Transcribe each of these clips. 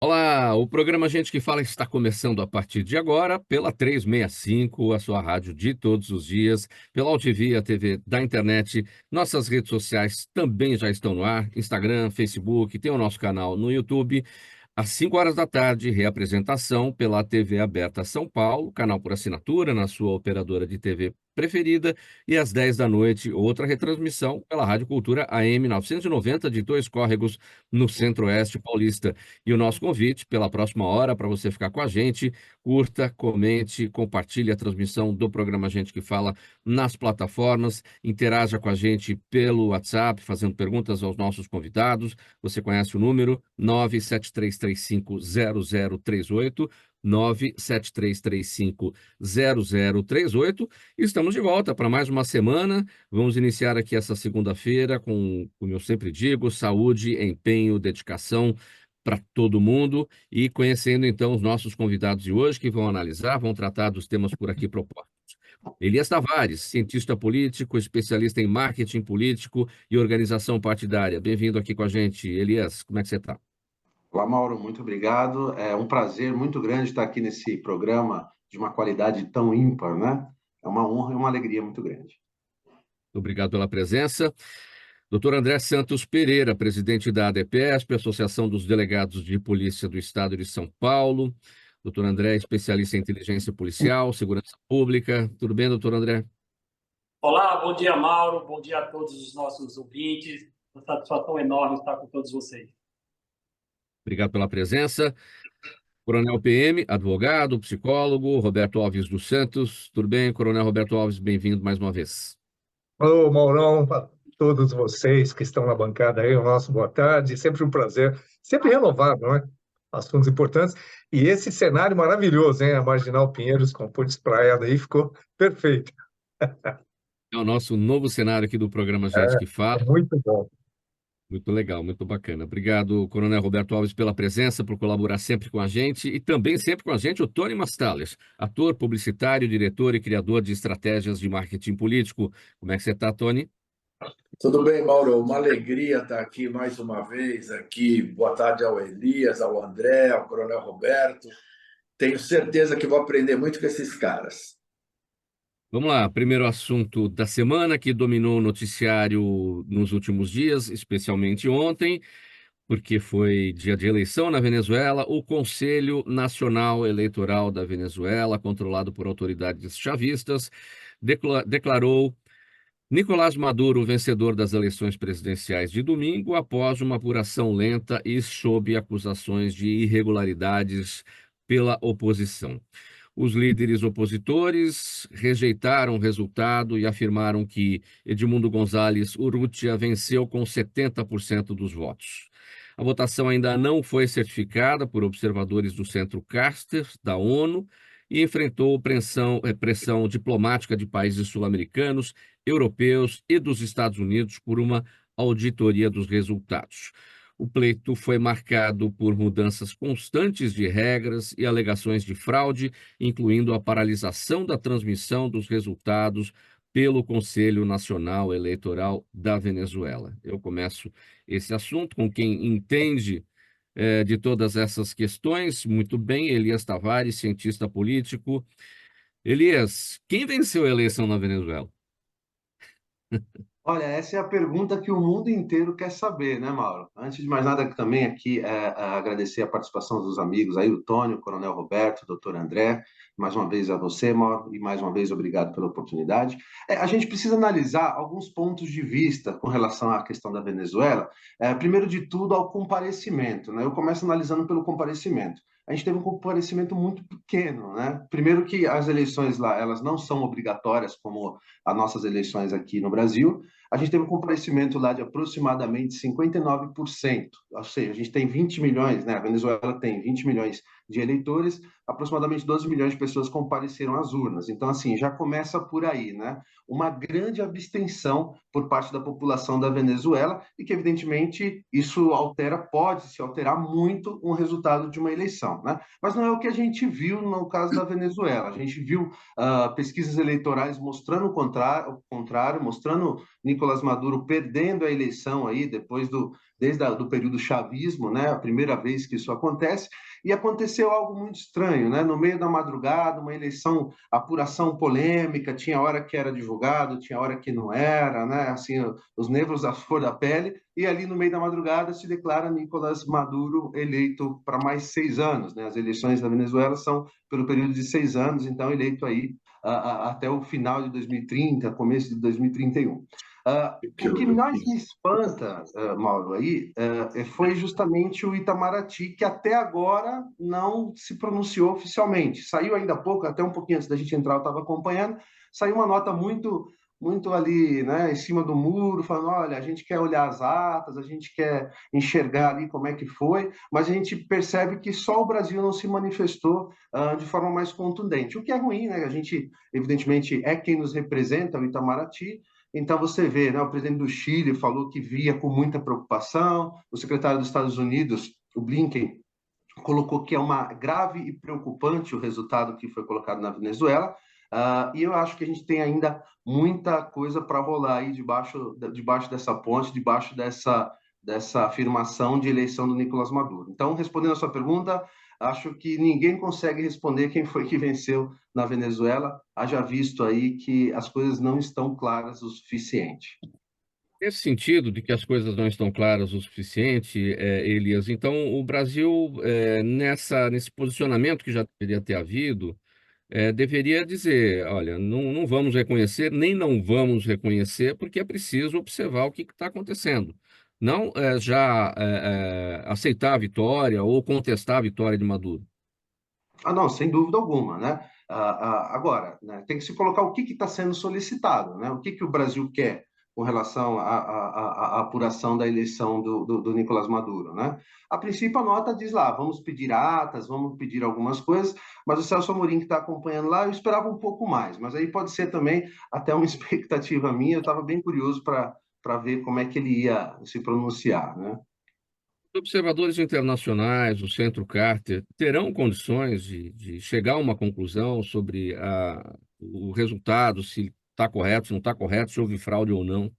Olá, o programa Gente que Fala está começando a partir de agora pela 365, a sua rádio de todos os dias, pela UTV, a TV da internet. Nossas redes sociais também já estão no ar, Instagram, Facebook, tem o nosso canal no YouTube. Às 5 horas da tarde, reapresentação pela TV Aberta São Paulo, canal por assinatura na sua operadora de TV preferida, e às 10 da noite, outra retransmissão pela Rádio Cultura AM 990 de Dois Córregos, no Centro-Oeste Paulista. E o nosso convite pela próxima hora para você ficar com a gente, curta, comente, compartilhe a transmissão do programa Gente que Fala nas plataformas, interaja com a gente pelo WhatsApp, fazendo perguntas aos nossos convidados. Você conhece o número 973350038, 973350038. Estamos de volta para mais uma semana. Vamos iniciar aqui essa segunda-feira com, como eu sempre digo, saúde, empenho, dedicação para todo mundo e conhecendo então os nossos convidados de hoje que vão tratar dos temas por aqui propostos. Elias Tavares, cientista político, especialista em marketing político e organização partidária. Bem-vindo aqui com a gente, Elias. Como é que você está? Olá, Mauro, muito obrigado. É um prazer muito grande estar aqui nesse programa de uma qualidade tão ímpar, né? É uma honra e uma alegria muito grande. Obrigado pela presença. Doutor André Santos Pereira, presidente da ADPESP, Associação dos Delegados de Polícia do Estado de São Paulo. Doutor André, especialista em inteligência policial, segurança pública. Tudo bem, doutor André? Olá, bom dia, Mauro. Bom dia a todos os nossos ouvintes. Uma satisfação enorme estar com todos vocês. Obrigado pela presença. Coronel PM, advogado, psicólogo, Roberto Alves dos Santos. Tudo bem, Coronel Roberto Alves? Bem-vindo mais uma vez. Ô, Maurão, para todos vocês que estão na bancada aí, o nosso boa tarde, sempre um prazer, sempre renovado, não é? Assuntos importantes. E esse cenário maravilhoso, hein? A Marginal Pinheiros com ponte espraiada aí ficou perfeito. É o nosso novo cenário aqui do programa Gente que Fala. É muito bom. Muito legal, muito bacana. Obrigado, Coronel Roberto Alves, pela presença, por colaborar sempre com a gente e também sempre com a gente o Tony Mastales, ator, publicitário, diretor e criador de estratégias de marketing político. Como é que você está, Tony? Tudo bem, Mauro? Uma alegria estar aqui mais uma vez. Aqui. Boa tarde ao Elias, ao André, ao Coronel Roberto. Tenho certeza que vou aprender muito com esses caras. Vamos lá, primeiro assunto da semana que dominou o noticiário nos últimos dias, especialmente ontem, porque foi dia de eleição na Venezuela. O Conselho Nacional Eleitoral da Venezuela, controlado por autoridades chavistas, declarou Nicolás Maduro vencedor das eleições presidenciais de domingo, após uma apuração lenta e sob acusações de irregularidades pela oposição. Os líderes opositores rejeitaram o resultado e afirmaram que Edmundo González Urrutia venceu com 70% dos votos. A votação ainda não foi certificada por observadores do Centro Caster, da ONU, e enfrentou pressão diplomática de países sul-americanos, europeus e dos Estados Unidos por uma auditoria dos resultados. O pleito foi marcado por mudanças constantes de regras e alegações de fraude, incluindo a paralisação da transmissão dos resultados pelo Conselho Nacional Eleitoral da Venezuela. Eu começo esse assunto com quem entende de todas essas questões. Muito bem, Elias Tavares, cientista político. Elias, quem venceu a eleição na Venezuela? Olha, essa é a pergunta que o mundo inteiro quer saber, né, Mauro? Antes de mais nada, também aqui agradecer a participação dos amigos aí, o Tônio, o Coronel Roberto, o doutor André, mais uma vez a você, Mauro, e mais uma vez obrigado pela oportunidade. A gente precisa analisar alguns pontos de vista com relação à questão da Venezuela. Primeiro de tudo, ao comparecimento, né? Eu começo analisando pelo comparecimento. A gente teve um comparecimento muito pequeno, né? Primeiro que as eleições lá, elas não são obrigatórias como as nossas eleições aqui no Brasil. A gente teve um comparecimento lá de aproximadamente 59%, ou seja, a gente tem 20 milhões, né? A Venezuela tem 20 milhões de eleitores, aproximadamente 12 milhões de pessoas compareceram às urnas. Então, assim, já começa por aí, né? Uma grande abstenção por parte da população da Venezuela e que, evidentemente, isso pode se alterar muito um resultado de uma eleição, né? Mas não é o que a gente viu no caso da Venezuela. A gente viu pesquisas eleitorais mostrando o contrário, mostrando Nicolás Maduro perdendo a eleição aí desde o período chavismo, né? A primeira vez que isso acontece. E aconteceu algo muito estranho, né? No meio da madrugada, uma eleição, apuração polêmica, tinha hora que era divulgado, tinha hora que não era, né? Assim, os nervos à flor da pele, e ali no meio da madrugada se declara Nicolás Maduro eleito para mais 6 anos, né? As eleições da Venezuela são pelo período de 6 anos, então eleito aí até o final de 2030, começo de 2031. O que mais me espanta, Mauro, aí, foi justamente o Itamaraty, que até agora não se pronunciou oficialmente. Saiu ainda há pouco, até um pouquinho antes da gente entrar, eu estava acompanhando, saiu uma nota muito ali, né, em cima do muro, falando, olha, a gente quer olhar as atas, a gente quer enxergar ali como é que foi, mas a gente percebe que só o Brasil não se manifestou de forma mais contundente, o que é ruim, né? A gente, evidentemente, é quem nos representa, o Itamaraty. Então, você vê, né, o presidente do Chile falou que via com muita preocupação, o secretário dos Estados Unidos, o Blinken, colocou que é uma grave e preocupante o resultado que foi colocado na Venezuela, e eu acho que a gente tem ainda muita coisa para rolar aí debaixo dessa ponte, debaixo dessa afirmação de eleição do Nicolás Maduro. Então, respondendo a sua pergunta, acho que ninguém consegue responder quem foi que venceu na Venezuela, haja visto aí que as coisas não estão claras o suficiente. Nesse sentido de que as coisas não estão claras o suficiente, Elias, então o Brasil, nesse posicionamento que já deveria ter havido, deveria dizer, olha, não vamos reconhecer, nem não vamos reconhecer, porque é preciso observar o que está acontecendo. Não já aceitar a vitória ou contestar a vitória de Maduro. Não, sem dúvida alguma, né? Agora, né, tem que se colocar o que está sendo solicitado, né? O que o Brasil quer com relação à apuração da eleição do Nicolás Maduro, né? A princípio, a nota diz lá, vamos pedir atas, vamos pedir algumas coisas, mas o Celso Amorim, que está acompanhando lá, eu esperava um pouco mais, mas aí pode ser também até uma expectativa minha, eu estava bem curioso para ver como é que ele ia se pronunciar, né? Observadores internacionais, o Centro Carter, terão condições de chegar a uma conclusão sobre o resultado, se está correto, se não está correto, se houve fraude ou não?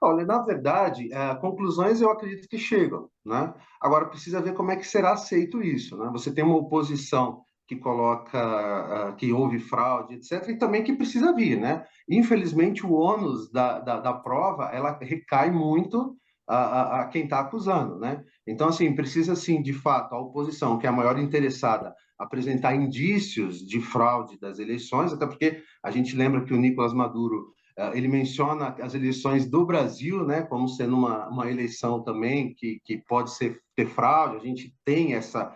Olha, na verdade, conclusões eu acredito que chegam, né? Agora precisa ver como é que será aceito isso, né? Você tem uma oposição que coloca que houve fraude, etc., e também que precisa vir, né? Infelizmente, o ônus da prova ela recai muito a quem está acusando, né? Então, assim, precisa, assim, de fato, a oposição, que é a maior interessada, apresentar indícios de fraude das eleições, até porque a gente lembra que o Nicolás Maduro ele menciona as eleições do Brasil, né, como sendo uma eleição também que pode ter fraude, a gente tem essa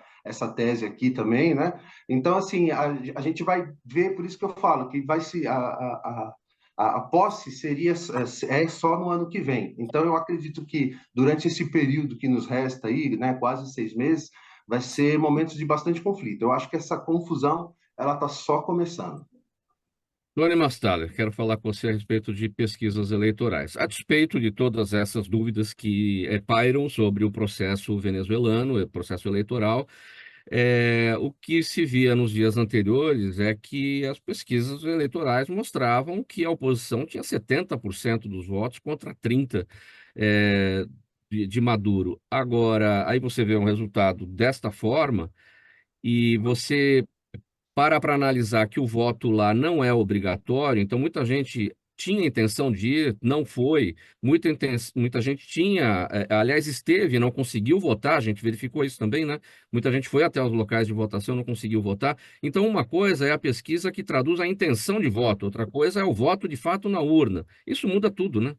tese aqui também, né? Então, assim, a gente vai ver, por isso que eu falo, que vai se a posse seria só no ano que vem. Então, eu acredito que durante esse período que nos resta aí, né, quase 6 meses, vai ser momentos de bastante conflito. Eu acho que essa confusão ela está só começando. Tony Mastaler, quero falar com você a respeito de pesquisas eleitorais. A despeito de todas essas dúvidas que pairam sobre o processo venezuelano, o processo eleitoral, o que se via nos dias anteriores é que as pesquisas eleitorais mostravam que a oposição tinha 70% dos votos contra 30% de Maduro. Agora, aí você vê um resultado desta forma e você para analisar que o voto lá não é obrigatório, então muita gente tinha intenção de ir, não foi, muita gente tinha, aliás, esteve, não conseguiu votar, a gente verificou isso também, né? Muita gente foi até os locais de votação, não conseguiu votar. Então, uma coisa é a pesquisa que traduz a intenção de voto, outra coisa é o voto de fato na urna. Isso muda tudo, né?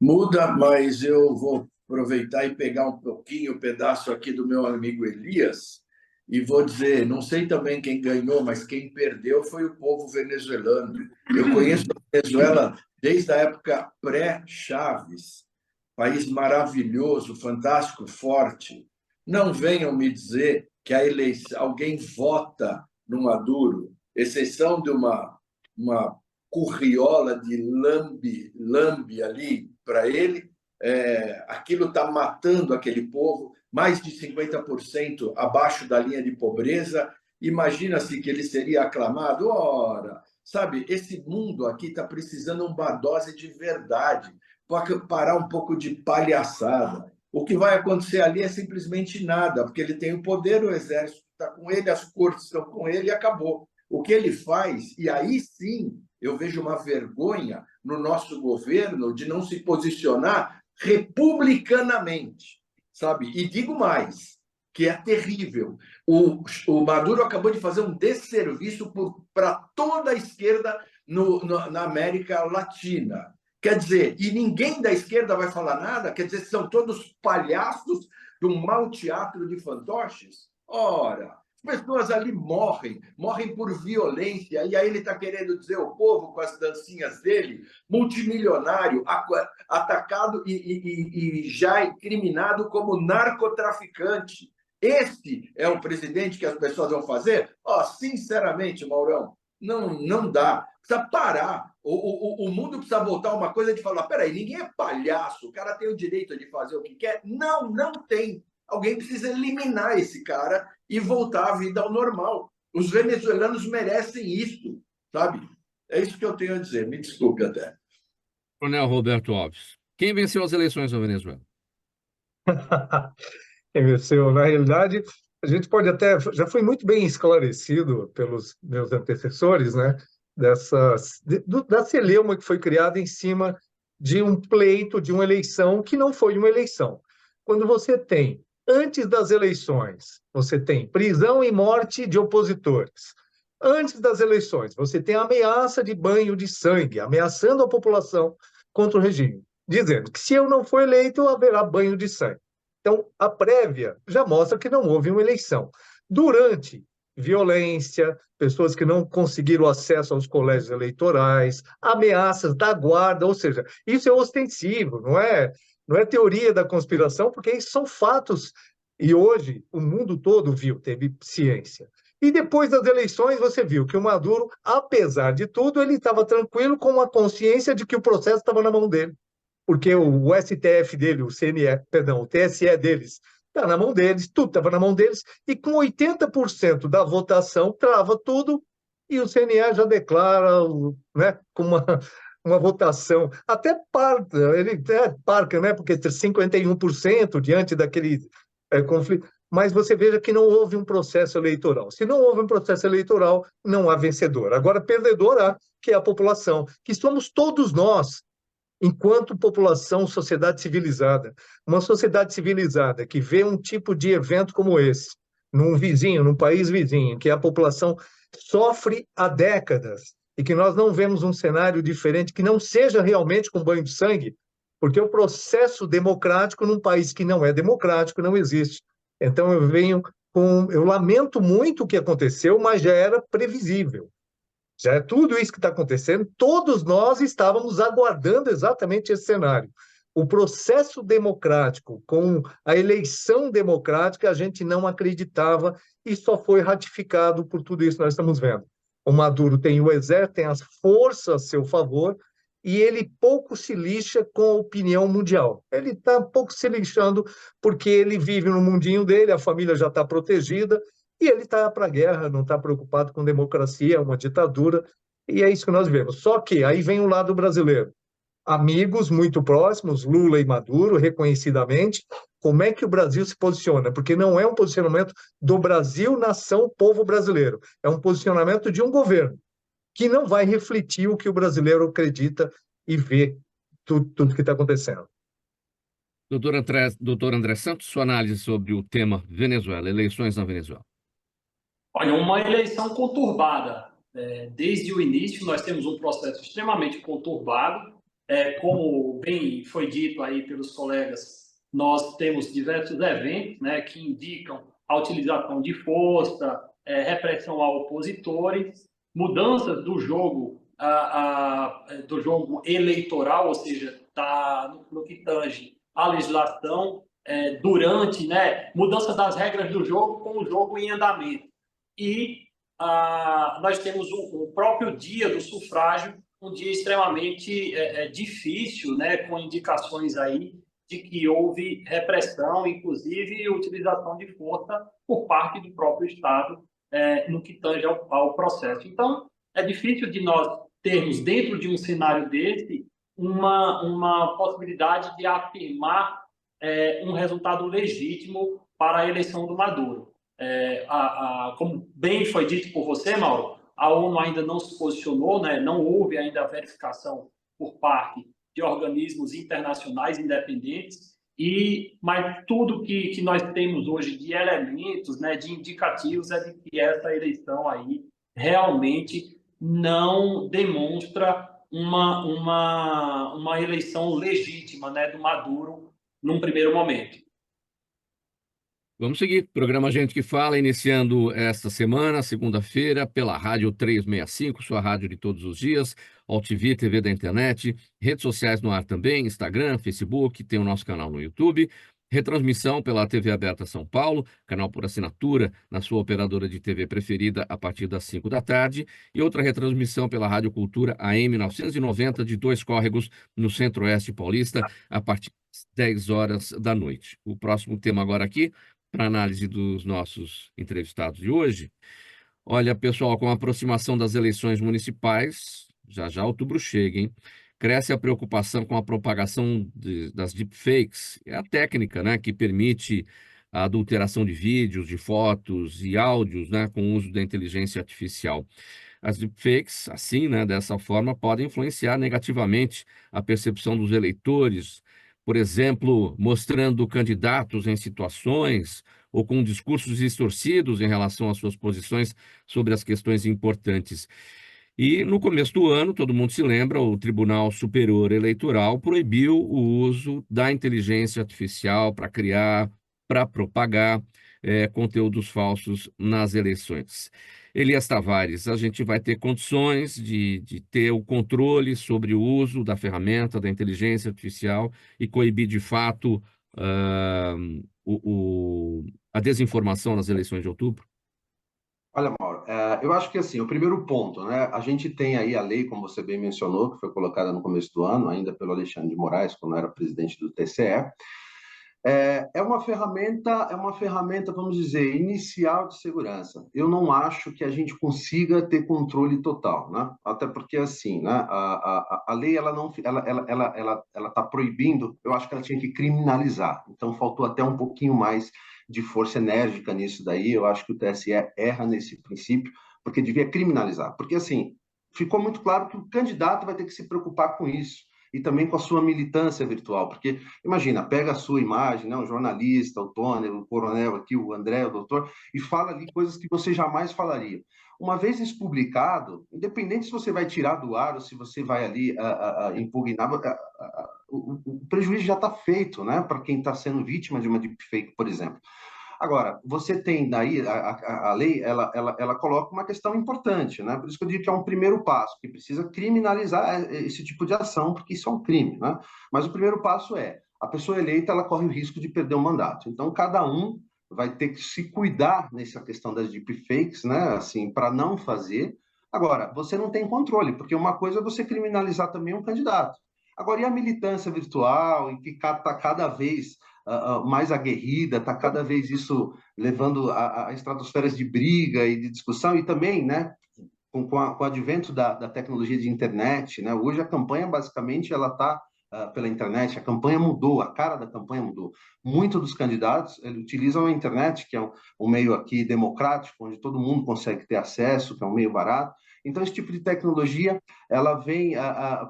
Muda, mas eu vou aproveitar e pegar um pouquinho o pedaço aqui do meu amigo Elias e vou dizer, não sei também quem ganhou, mas quem perdeu foi o povo venezuelano. Eu conheço a Venezuela desde a época pré-Chaves, país maravilhoso, fantástico, forte. Não venham me dizer que a eleição, alguém vota no Maduro, exceção de uma curriola de lambe ali para ele, aquilo está matando aquele povo, mais de 50% abaixo da linha de pobreza. Imagina-se que ele seria aclamado. Ora, sabe, esse mundo aqui está precisando de uma dose de verdade, para parar um pouco de palhaçada. O que vai acontecer ali é simplesmente nada, porque ele tem o poder, o exército está com ele, as cortes estão com ele e acabou. O que ele faz, e aí sim eu vejo uma vergonha no nosso governo de não se posicionar republicanamente, sabe? E digo mais, que é terrível. O Maduro acabou de fazer um desserviço para toda a esquerda na América Latina. Quer dizer, e ninguém da esquerda vai falar nada? Quer dizer, são todos palhaços de um mau teatro de fantoches? Ora, as pessoas ali morrem por violência, e aí ele está querendo dizer ao povo, com as dancinhas dele, multimilionário, atacado e já incriminado como narcotraficante. Este é o presidente que as pessoas vão fazer? Sinceramente, Maurão, não dá. Precisa parar. O mundo precisa voltar a uma coisa de falar, peraí, ninguém é palhaço, o cara tem o direito de fazer o que quer? Não tem. Alguém precisa eliminar esse cara e voltar à vida ao normal. Os venezuelanos merecem isso, sabe? É isso que eu tenho a dizer. Me desculpe até. Coronel Roberto Alves, quem venceu as eleições na Venezuela? Quem venceu? Na realidade, a gente pode até... Já foi muito bem esclarecido pelos meus antecessores, né? Da celeuma que foi criada em cima de um pleito, de uma eleição que não foi uma eleição. Quando você tem, antes das eleições, você tem prisão e morte de opositores. Antes das eleições, você tem ameaça de banho de sangue, ameaçando a população contra o regime, dizendo que se eu não for eleito, haverá banho de sangue. Então, a prévia já mostra que não houve uma eleição. Durante, violência, pessoas que não conseguiram acesso aos colégios eleitorais, ameaças da guarda, ou seja, isso é ostensivo, não é teoria da conspiração, porque isso são fatos. E hoje o mundo todo viu, teve ciência. E depois das eleições você viu que o Maduro, apesar de tudo, ele estava tranquilo com a consciência de que o processo estava na mão dele. Porque o STF dele, o TSE deles, está na mão deles, tudo estava na mão deles, e com 80% da votação, trava tudo, e o CNE já declara, né, com uma votação até parca, né, porque 51% diante daquele conflito, mas você veja que não houve um processo eleitoral. Se não houve um processo eleitoral, não há vencedor. Agora, perdedor há, que é a população, que somos todos nós, enquanto população, sociedade civilizada. Uma sociedade civilizada que vê um tipo de evento como esse, num país vizinho, que a população sofre há décadas, e que nós não vemos um cenário diferente, que não seja realmente com banho de sangue, porque o processo democrático num país que não é democrático não existe. Então eu lamento muito o que aconteceu, mas já era previsível. Já é tudo isso que está acontecendo, todos nós estávamos aguardando exatamente esse cenário. O processo democrático, com a eleição democrática, a gente não acreditava e só foi ratificado por tudo isso que nós estamos vendo. O Maduro tem o exército, tem as forças a seu favor, e ele pouco se lixa com a opinião mundial. Ele está pouco se lixando porque ele vive no mundinho dele, a família já está protegida, e ele está para a guerra, não está preocupado com democracia, é uma ditadura, e é isso que nós vemos. Só que aí vem o lado brasileiro. Amigos muito próximos, Lula e Maduro, reconhecidamente, como é que o Brasil se posiciona? Porque não é um posicionamento do Brasil, nação, povo brasileiro. É um posicionamento de um governo que não vai refletir o que o brasileiro acredita e vê tudo que está acontecendo. Doutor André Santos, sua análise sobre o tema Venezuela, eleições na Venezuela. Olha, uma eleição conturbada. Desde o início, nós temos um processo extremamente conturbado. Como bem foi dito aí pelos colegas, nós temos diversos eventos, né, que indicam a utilização de força, repressão a opositores, mudanças do jogo, do jogo eleitoral, ou seja, no que tange à legislação, durante, né, mudança das regras do jogo com o jogo em andamento. E nós temos o próprio dia do sufrágio, um dia extremamente difícil, né, com indicações aí de que houve repressão, inclusive utilização de força por parte do próprio Estado no que tange ao processo. Então, é difícil de nós termos, dentro de um cenário desse, uma possibilidade de afirmar um resultado legítimo para a eleição do Maduro. Como bem foi dito por você, Mauro, a ONU ainda não se posicionou, né? Não houve ainda a verificação por parte de organismos internacionais independentes, mas tudo que nós temos hoje de elementos, né, de indicativos, é de que essa eleição aí realmente não demonstra uma eleição legítima, né, do Maduro num primeiro momento. Vamos seguir. Programa Gente que Fala, iniciando esta semana, segunda-feira, pela Rádio 365, sua rádio de todos os dias, AltV, TV da internet, redes sociais no ar também, Instagram, Facebook, tem o nosso canal no YouTube, retransmissão pela TV Aberta São Paulo, canal por assinatura na sua operadora de TV preferida a partir das 5 da tarde, e outra retransmissão pela Rádio Cultura AM 990 de Dois Córregos, no Centro-Oeste Paulista, a partir das 10 horas da noite. O próximo tema agora aqui, para análise dos nossos entrevistados de hoje. Olha, pessoal, com a aproximação das eleições municipais, já outubro chega, hein? Cresce a preocupação com a propagação das deepfakes. É a técnica, né, que permite a adulteração de vídeos, de fotos e áudios, né, com o uso da inteligência artificial. As deepfakes, assim, né, dessa forma, podem influenciar negativamente a percepção dos eleitores, por exemplo, mostrando candidatos em situações ou com discursos distorcidos em relação às suas posições sobre as questões importantes. E no começo do ano, todo mundo se lembra, o Tribunal Superior Eleitoral proibiu o uso da inteligência artificial para criar, para propagar conteúdos falsos nas eleições. Elias Tavares, a gente vai ter condições de ter o controle sobre o uso da ferramenta, da inteligência artificial e coibir de fato a desinformação nas eleições de outubro? Olha, Mauro, eu acho que assim, o primeiro ponto, né? A gente tem aí a lei, como você bem mencionou, que foi colocada no começo do ano, ainda pelo Alexandre de Moraes, quando era presidente do TCE. É uma ferramenta, vamos dizer, inicial de segurança. Eu não acho que a gente consiga ter controle total, né? Até porque assim, né? A lei ela está proibindo. Eu acho que ela tinha que criminalizar. Então faltou até um pouquinho mais de força enérgica nisso daí. Eu acho que o TSE erra nesse princípio, porque devia criminalizar. Porque assim, ficou muito claro que o candidato vai ter que se preocupar com isso e também com a sua militância virtual, porque imagina, pega a sua imagem, né, um jornalista, o Tony, o coronel aqui, o André, o doutor, e fala ali coisas que você jamais falaria. Uma vez isso publicado, independente se você vai tirar do ar ou se você vai ali impugnar, o prejuízo já está feito, né, para quem está sendo vítima de uma deepfake, por exemplo. Agora, você tem daí, a lei, ela coloca uma questão importante, né? Por isso que eu digo que é um primeiro passo, que precisa criminalizar esse tipo de ação, porque isso é um crime, né? Mas o primeiro passo é, a pessoa eleita, ela corre o risco de perder o mandato. Então, cada um vai ter que se cuidar nessa questão das deepfakes, né? Assim, para não fazer. Agora, você não tem controle, porque uma coisa é você criminalizar também um candidato. Agora, e a militância virtual, em que está cada vez mais aguerrida, está cada vez isso levando a estratosferas de briga e de discussão, e também, né, com o advento da tecnologia de internet, né, hoje a campanha, basicamente, ela está pela internet, a campanha mudou, a cara da campanha mudou. Muitos dos candidatos utilizam a internet, que é um meio aqui democrático, onde todo mundo consegue ter acesso, que é um meio barato. Então, esse tipo de tecnologia, ela vem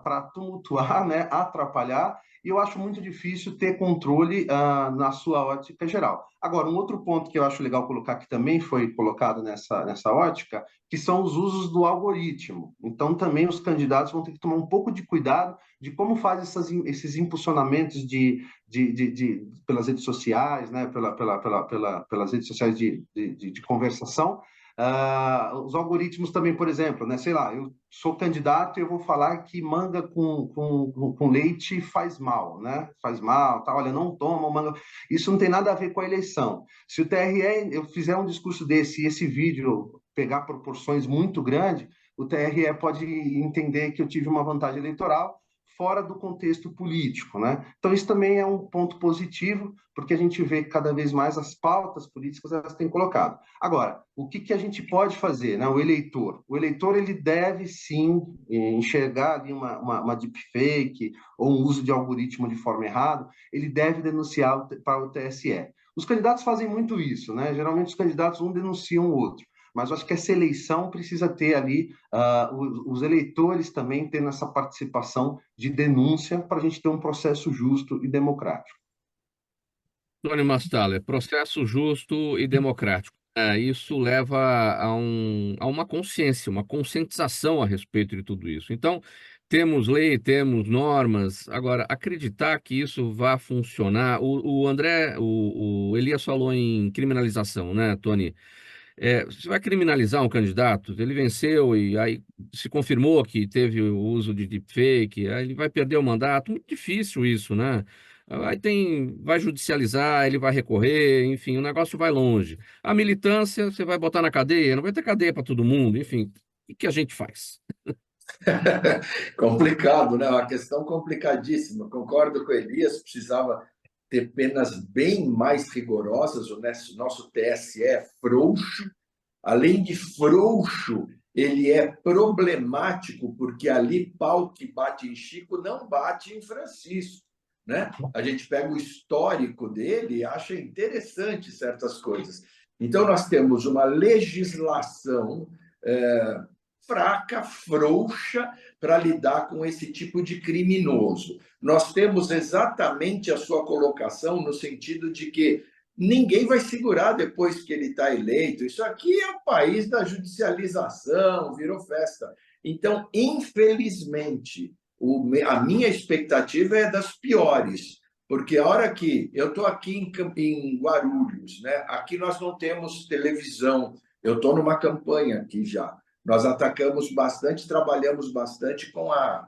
para tumultuar, né, atrapalhar, e eu acho muito difícil ter controle na sua ótica geral. Agora, um outro ponto que eu acho legal colocar, que também foi colocado nessa ótica, que são os usos do algoritmo. Então, também os candidatos vão ter que tomar um pouco de cuidado de como faz esses impulsionamentos pelas redes sociais, né, pelas redes sociais de conversação, Os algoritmos também, por exemplo, né? Sei lá, eu sou candidato e eu vou falar que manga com leite faz mal, né? Faz mal, tá? Olha, não toma manga. Isso não tem nada a ver com a eleição. Se o TRE eu fizer um discurso desse e esse vídeo pegar proporções muito grandes, o TRE pode entender que eu tive uma vantagem eleitoral fora do contexto político, né? Então isso também é um ponto positivo, porque a gente vê que cada vez mais as pautas políticas elas têm colocado. Agora, o que a gente pode fazer, né? O eleitor ele deve sim enxergar ali uma deepfake ou um uso de algoritmo de forma errada, ele deve denunciar para o TSE. Os candidatos fazem muito isso, né? Geralmente os candidatos um denunciam o outro. Mas eu acho que essa eleição precisa ter ali os eleitores também tendo essa participação de denúncia para a gente ter um processo justo e democrático. Tony Mastaler, processo justo e democrático. Isso leva a uma consciência, uma conscientização a respeito de tudo isso. Então, temos lei, temos normas. Agora, acreditar que isso vai funcionar. O André, o Elias falou em criminalização, né, Tony? Você vai criminalizar um candidato, ele venceu e aí se confirmou que teve o uso de deepfake, aí ele vai perder o mandato. Muito difícil isso, né? Vai judicializar, ele vai recorrer, enfim, o negócio vai longe. A militância, você vai botar na cadeia, não vai ter cadeia para todo mundo, enfim, o que a gente faz? Complicado, né? Uma questão complicadíssima. Concordo com o Elias, precisava ter penas bem mais rigorosas. O nosso TSE é frouxo. Além de frouxo, ele é problemático, porque ali pau que bate em Chico não bate em Francisco, né? A gente pega o histórico dele e acha interessante certas coisas. Então, nós temos uma legislação fraca, frouxa, para lidar com esse tipo de criminoso. Nós temos exatamente a sua colocação no sentido de que ninguém vai segurar depois que ele está eleito. Isso aqui é o país da judicialização, virou festa. Então, infelizmente, a minha expectativa é das piores, porque a hora que eu estou aqui em Guarulhos, né? Aqui nós não temos televisão, eu estou numa campanha aqui já. Nós atacamos bastante, trabalhamos bastante com a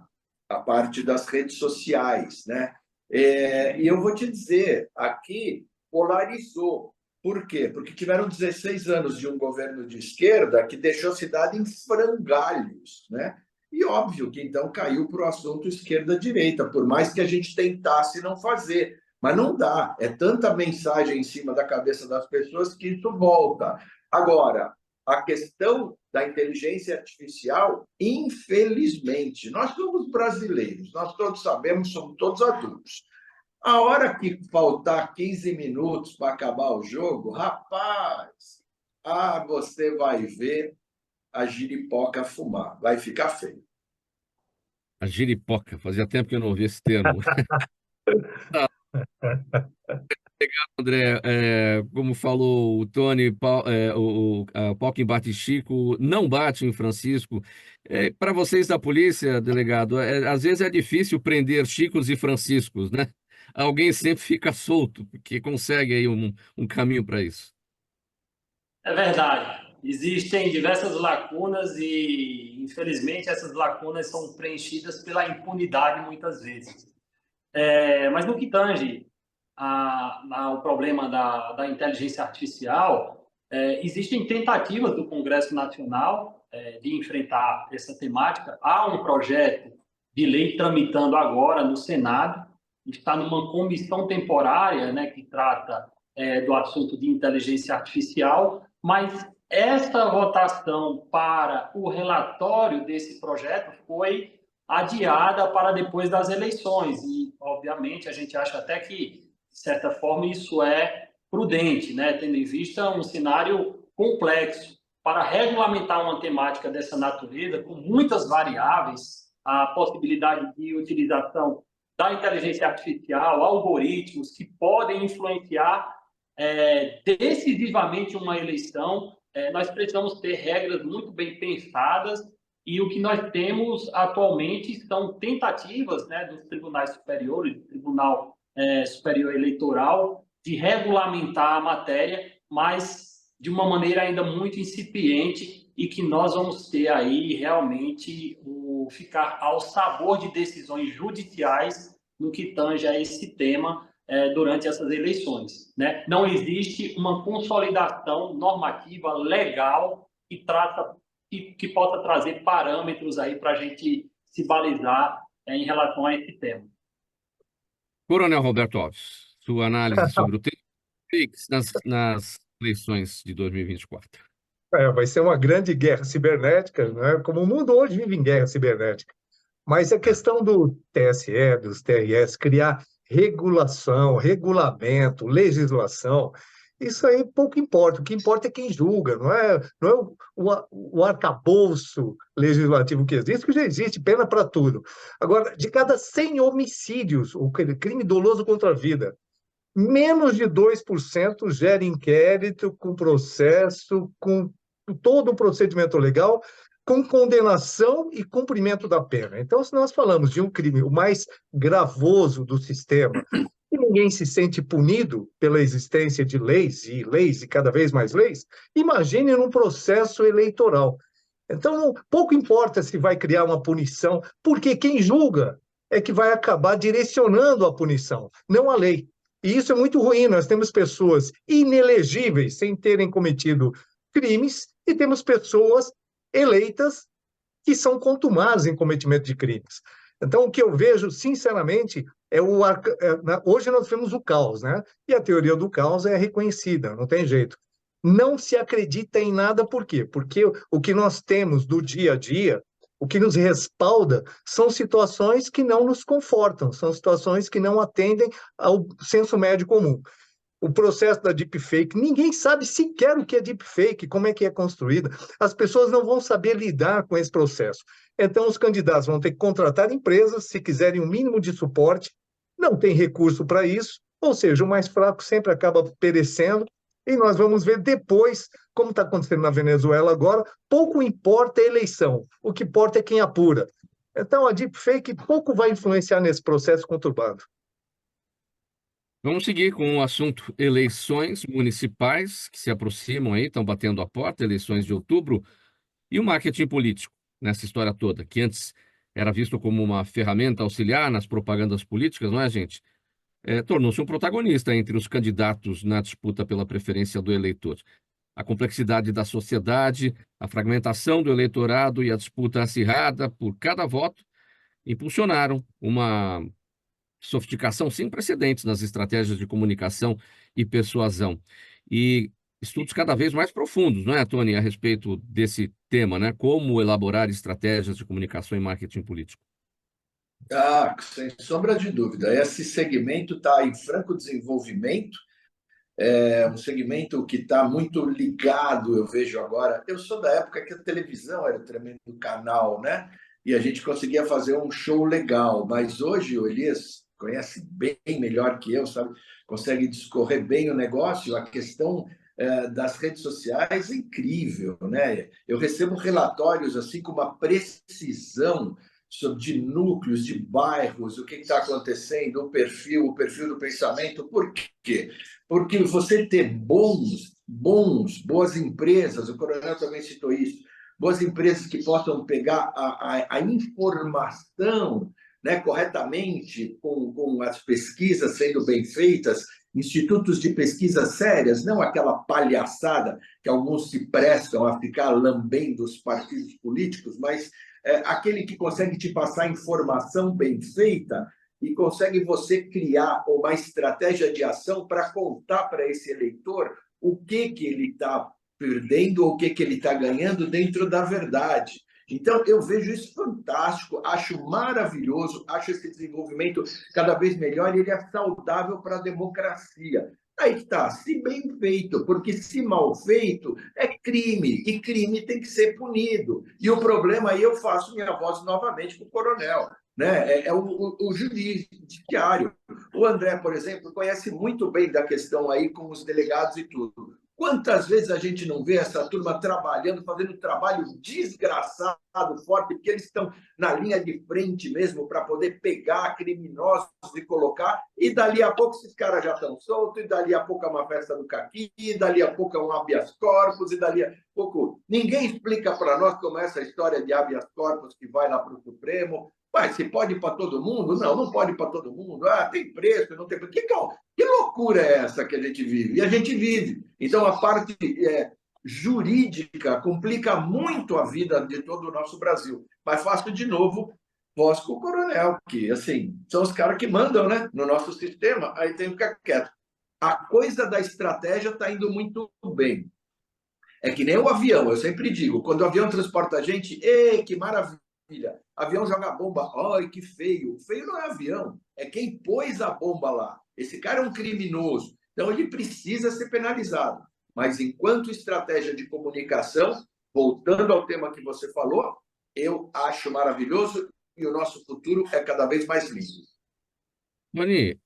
parte das redes sociais, né? E eu vou te dizer, aqui polarizou. Por quê? Porque tiveram 16 anos de um governo de esquerda que deixou a cidade em frangalhos, né? E óbvio que então caiu para o assunto esquerda-direita, por mais que a gente tentasse não fazer. Mas não dá, é tanta mensagem em cima da cabeça das pessoas que isso volta. Agora, a questão da inteligência artificial, infelizmente, nós somos brasileiros, nós todos sabemos, somos todos adultos. A hora que faltar 15 minutos para acabar o jogo, rapaz, você vai ver a giripoca fumar, vai ficar feio. A giripoca, fazia tempo que eu não ouvi esse termo. André, como falou o Tony, o pau que bate em Chico não bate em Francisco. Para vocês da polícia, delegado, às vezes é difícil prender Chicos e Franciscos, né? Alguém sempre fica solto, porque consegue aí um caminho para isso. É verdade. Existem diversas lacunas e, infelizmente, essas lacunas são preenchidas pela impunidade muitas vezes. Mas no que tange ao problema da inteligência artificial, existem tentativas do Congresso Nacional de enfrentar essa temática. Há um projeto de lei tramitando agora no Senado, está numa comissão temporária, né, que trata do assunto de inteligência artificial, mas esta votação para o relatório desse projeto foi adiada para depois das eleições. E, obviamente, a gente acha até que, de certa forma, isso é prudente, né? Tendo em vista um cenário complexo. Para regulamentar uma temática dessa natureza, com muitas variáveis, a possibilidade de utilização da inteligência artificial, algoritmos que podem influenciar decisivamente uma eleição, nós precisamos ter regras muito bem pensadas. E o que nós temos atualmente são tentativas, né, dos tribunais superiores, do Tribunal Superior Eleitoral, de regulamentar a matéria, mas de uma maneira ainda muito incipiente e que nós vamos ter aí realmente ficar ao sabor de decisões judiciais no que tange a esse tema durante essas eleições, né? Não existe uma consolidação normativa legal que possa trazer parâmetros aí para a gente se balizar em relação a esse tema. Coronel Roberto Alves, sua análise sobre o tema nas eleições de 2024. Vai ser uma grande guerra cibernética, né? Como o mundo hoje vive em guerra cibernética. Mas a questão do TSE, dos TRS, criar regulação, regulamento, legislação, isso aí pouco importa. O que importa é quem julga, não é o arcabouço legislativo que existe, que já existe, pena para tudo. Agora, de cada 100 homicídios, o crime doloso contra a vida, menos de 2% gera inquérito, com processo, com todo o procedimento legal, com condenação e cumprimento da pena. Então, se nós falamos de um crime, o mais gravoso do sistema, e ninguém se sente punido pela existência de leis e cada vez mais leis, imagine num processo eleitoral. Então, pouco importa se vai criar uma punição, porque quem julga é que vai acabar direcionando a punição, não a lei. E isso é muito ruim. Nós temos pessoas inelegíveis sem terem cometido crimes e temos pessoas eleitas que são contumazes em cometimento de crimes. Então, o que eu vejo, sinceramente, hoje nós vemos o caos, né? E a teoria do caos é reconhecida, não tem jeito. Não se acredita em nada, por quê? Porque o que nós temos do dia a dia, o que nos respalda, são situações que não nos confortam, são situações que não atendem ao senso médio comum. O processo da deepfake, ninguém sabe sequer o que é deepfake, como é que é construída. As pessoas não vão saber lidar com esse processo. Então, os candidatos vão ter que contratar empresas, se quiserem um mínimo de suporte, não tem recurso para isso, ou seja, o mais fraco sempre acaba perecendo, e nós vamos ver depois, como está acontecendo na Venezuela agora, pouco importa a eleição, o que importa é quem apura. Então, a deepfake pouco vai influenciar nesse processo conturbado. Vamos seguir com o assunto eleições municipais que se aproximam aí, estão batendo a porta, eleições de outubro, e o marketing político nessa história toda, que antes era visto como uma ferramenta auxiliar nas propagandas políticas, não é, gente? Tornou-se um protagonista entre os candidatos na disputa pela preferência do eleitor. A complexidade da sociedade, a fragmentação do eleitorado e a disputa acirrada por cada voto impulsionaram uma sofisticação sem precedentes nas estratégias de comunicação e persuasão. E estudos cada vez mais profundos, não é, Tony, a respeito desse tema, né? Como elaborar estratégias de comunicação e marketing político. Sem sombra de dúvida. Esse segmento está em franco desenvolvimento, um segmento que está muito ligado, eu vejo agora. Eu sou da época que a televisão era um tremendo canal, né? E a gente conseguia fazer um show legal, mas hoje o Elias conhece bem melhor que eu, sabe? Consegue discorrer bem o negócio. A questão das redes sociais é incrível, né? Eu recebo relatórios assim com uma precisão de núcleos, de bairros, o que está acontecendo, o perfil do pensamento. Por quê? Porque você ter boas empresas, o Coronel também citou isso, boas empresas que possam pegar a informação, né, corretamente, com as pesquisas sendo bem feitas, institutos de pesquisa sérias, não aquela palhaçada que alguns se prestam a ficar lambendo os partidos políticos, mas aquele que consegue te passar informação bem feita e consegue você criar uma estratégia de ação para contar para esse eleitor o que ele está perdendo ou o que ele está ganhando dentro da verdade. Então, eu vejo isso fantástico, acho maravilhoso, acho esse desenvolvimento cada vez melhor e ele é saudável para a democracia. Aí que está, se bem feito, porque se mal feito é crime, e crime tem que ser punido. E o problema aí eu faço minha voz novamente para o Coronel, né? É o judiciário. O André, por exemplo, conhece muito bem da questão aí com os delegados e tudo. Quantas vezes a gente não vê essa turma trabalhando, fazendo um trabalho desgraçado, forte, porque eles estão na linha de frente mesmo para poder pegar criminosos e colocar, e dali a pouco esses caras já estão soltos, e dali a pouco é uma festa do caqui, e dali a pouco é um habeas corpus, e dali a pouco... Ninguém explica para nós como é essa história de habeas corpus que vai lá para o Supremo. Mas se pode ir para todo mundo? Não, não pode ir para todo mundo. Ah, tem preço, não tem preço. Que loucura é essa que a gente vive? E a gente vive. Então, a parte jurídica complica muito a vida de todo o nosso Brasil. Mas faço de novo voz com o coronel, que, assim, são os caras que mandam, né, no nosso sistema, aí tem que ficar quieto. A coisa da estratégia está indo muito bem. É que nem o avião, eu sempre digo, quando o avião transporta a gente, ei, que maravilha! Avião joga bomba, ai, que feio. Feio não é avião, é quem pôs a bomba lá. Esse cara é um criminoso, então ele precisa ser penalizado. Mas enquanto estratégia de comunicação, voltando ao tema que você falou, eu acho maravilhoso e o nosso futuro é cada vez mais lindo. Mani,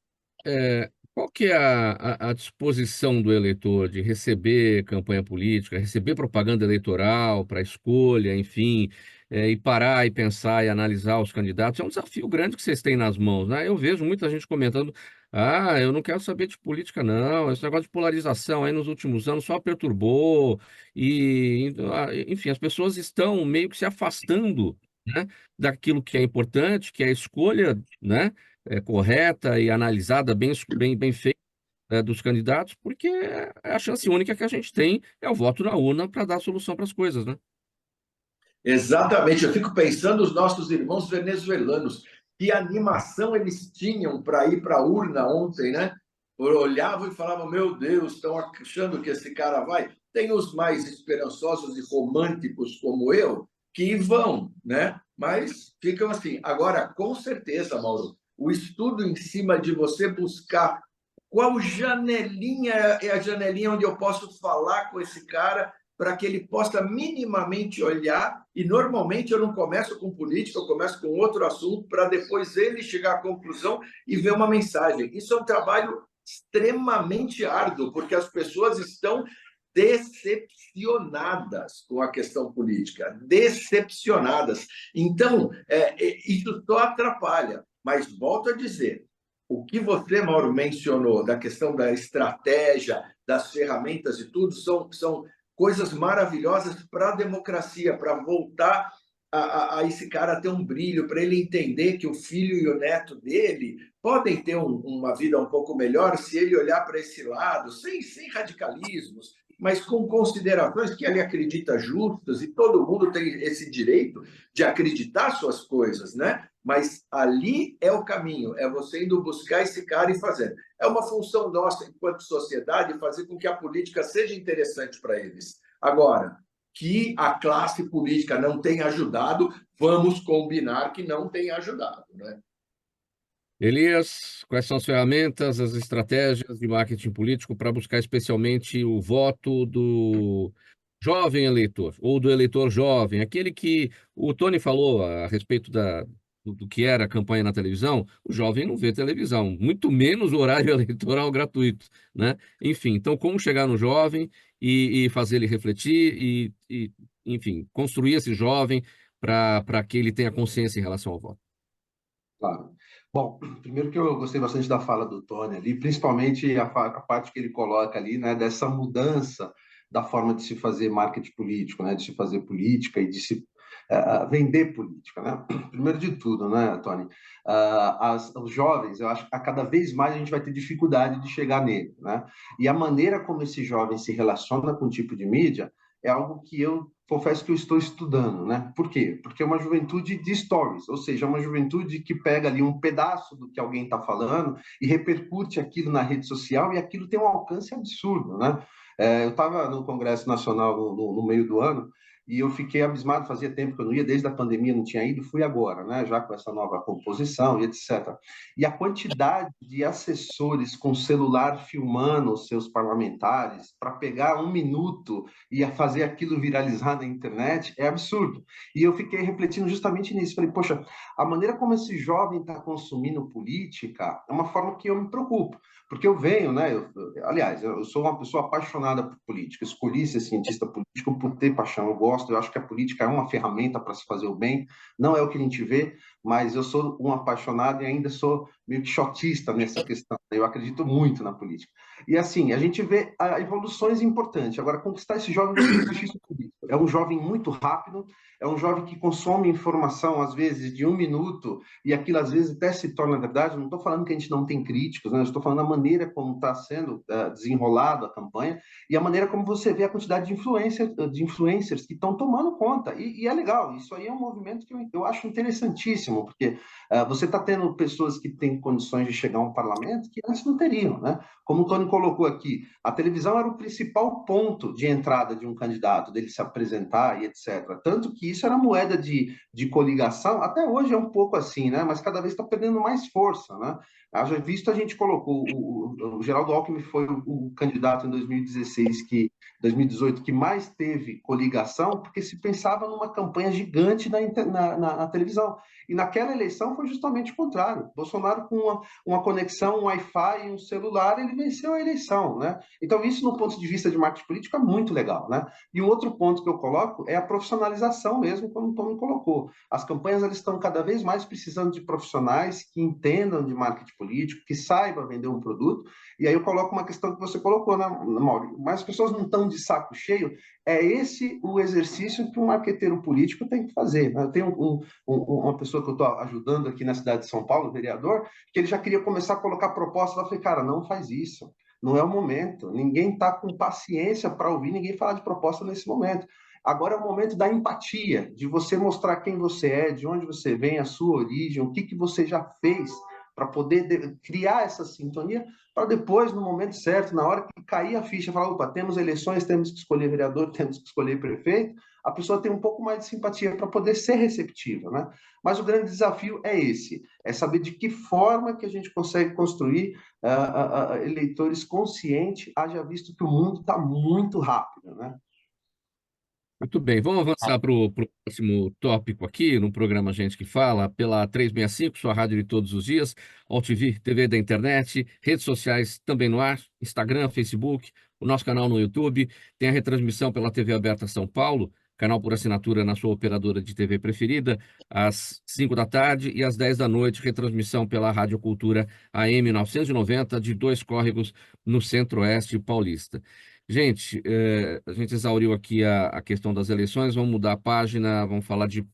qual que é a disposição do eleitor de receber campanha política, receber propaganda eleitoral para escolha, enfim, e parar e pensar e analisar os candidatos? É um desafio grande que vocês têm nas mãos, né? Eu vejo muita gente comentando: ah, eu não quero saber de política, não. Esse negócio de polarização aí nos últimos anos só perturbou. Enfim, as pessoas estão meio que se afastando, né, daquilo que é importante, que é a escolha, né, correta e analisada, bem feita, dos candidatos, porque a chance única que a gente tem é o voto na urna para dar solução para as coisas, né? Exatamente, eu fico pensando os nossos irmãos venezuelanos, que animação eles tinham para ir para a urna ontem, né? Olhavam e falavam, meu Deus, estão achando que esse cara vai? Tem os mais esperançosos e românticos como eu, que vão, né? Mas ficam assim. Agora, com certeza, Mauro, o estudo em cima de você buscar qual janelinha é a janelinha onde eu posso falar com esse cara para que ele possa minimamente olhar, e normalmente eu não começo com política, eu começo com outro assunto, para depois ele chegar à conclusão e ver uma mensagem. Isso é um trabalho extremamente árduo, porque as pessoas estão decepcionadas com a questão política, decepcionadas. Então, isso só atrapalha. Mas volto a dizer, o que você, Mauro, mencionou da questão da estratégia, das ferramentas e tudo, são coisas maravilhosas para a democracia, para voltar a esse cara ter um brilho, para ele entender que o filho e o neto dele podem ter uma vida um pouco melhor se ele olhar para esse lado, sem radicalismos, mas com considerações que ele acredita justas, e todo mundo tem esse direito de acreditar suas coisas, né? Mas ali é o caminho, é você indo buscar esse cara e fazendo. É uma função nossa, enquanto sociedade, fazer com que a política seja interessante para eles. Agora, que a classe política não tenha ajudado, vamos combinar que não tem ajudado, né? Elias, quais são as ferramentas, as estratégias de marketing político para buscar especialmente o voto do jovem eleitor, ou do eleitor jovem, aquele que o Tony falou a respeito do que era a campanha na televisão? O jovem não vê televisão, muito menos o horário eleitoral gratuito, né? Enfim, então como chegar no jovem e fazer ele refletir enfim, construir esse jovem para que ele tenha consciência em relação ao voto? Claro. Bom, primeiro que eu gostei bastante da fala do Tony ali, principalmente a parte que ele coloca ali, né, dessa mudança da forma de se fazer marketing político, né, de se fazer política e de se vender política, né? Primeiro de tudo, né, Tony? Os jovens, eu acho que a cada vez mais a gente vai ter dificuldade de chegar nele, né? E a maneira como esse jovem se relaciona com o tipo de mídia é algo que eu confesso que eu estou estudando, né? Por quê? Porque é uma juventude de stories, ou seja, é uma juventude que pega ali um pedaço do que alguém está falando e repercute aquilo na rede social, e aquilo tem um alcance absurdo, né? Eu estava no Congresso Nacional no meio do ano, e eu fiquei abismado, fazia tempo que eu não ia, desde a pandemia não tinha ido, fui agora, né, já com essa nova composição e etc. E a quantidade de assessores com celular filmando os seus parlamentares para pegar 1 minuto e fazer aquilo viralizar na internet é absurdo. E eu fiquei refletindo justamente nisso. Falei, poxa, a maneira como esse jovem está consumindo política é uma forma que eu me preocupo. Porque eu venho, né? Aliás, eu sou uma pessoa apaixonada por política. Escolhi ser cientista político por ter paixão. Eu gosto, eu acho que a política é uma ferramenta para se fazer o bem. Não é o que a gente vê, mas eu sou um apaixonado e ainda sou meio que xotista nessa questão. Eu acredito muito na política. E assim, a gente vê evoluções importantes. Agora, conquistar esse jovem vai ser muito difícil. É um jovem muito rápido, é um jovem que consome informação, às vezes, de 1 minuto, e aquilo, às vezes, até se torna verdade. Não estou falando que a gente não tem críticos, né? Eu estou falando da maneira como está sendo desenrolada a campanha e a maneira como você vê a quantidade de influencers que estão tomando conta. E é legal, isso aí é um movimento que eu acho interessantíssimo, porque você está tendo pessoas que têm condições de chegar a um parlamento que antes não teriam, né? Como o Tony colocou aqui, a televisão era o principal ponto de entrada de um candidato, dele se apresentar e etc. Tanto que isso era moeda de coligação, até hoje é um pouco assim, né? Mas cada vez está perdendo mais força, né? Haja visto, a gente colocou, o Geraldo Alckmin foi o candidato em 2018 que mais teve coligação, porque se pensava numa campanha gigante na televisão. E naquela eleição foi justamente o contrário. Bolsonaro, com uma conexão, um Wi-Fi e um celular, ele venceu a eleição, né? Então, isso, no ponto de vista de marketing político, é muito legal, né? E um outro ponto que eu coloco é a profissionalização mesmo, como o Tom colocou. As campanhas, elas estão cada vez mais precisando de profissionais que entendam de marketing político, que saibam vender um produto. E aí eu coloco uma questão que você colocou, né, Mauro? Mas as pessoas não estão de saco cheio. É esse o exercício que um marqueteiro político tem que fazer, né? Eu tenho uma pessoa que eu estou ajudando aqui na cidade de São Paulo, vereador, que ele já queria começar a colocar propostas. Eu falei, cara, não faz isso. Não é o momento. Ninguém está com paciência para ouvir ninguém falar de proposta nesse momento. Agora é o momento da empatia, de você mostrar quem você é, de onde você vem, a sua origem, o que você já fez para poder criar essa sintonia, para depois, no momento certo, na hora que cair a ficha, falar, opa, temos eleições, temos que escolher vereador, temos que escolher prefeito, a pessoa tem um pouco mais de simpatia para poder ser receptiva, né? Mas o grande desafio é esse, é saber de que forma que a gente consegue construir eleitores conscientes, haja visto que o mundo está muito rápido, né? Muito bem, vamos avançar para o próximo tópico aqui no programa Gente que Fala, pela 365, sua rádio de todos os dias, AltV, TV da internet, redes sociais também no ar, Instagram, Facebook, o nosso canal no YouTube, tem a retransmissão pela TV Aberta São Paulo, canal por assinatura na sua operadora de TV preferida, às 5 da tarde e às 10 da noite, retransmissão pela Rádio Cultura AM 990, de Dois Córregos, no Centro-Oeste paulista. Gente, a gente exauriu aqui a questão das eleições, vamos mudar a página, vamos falar de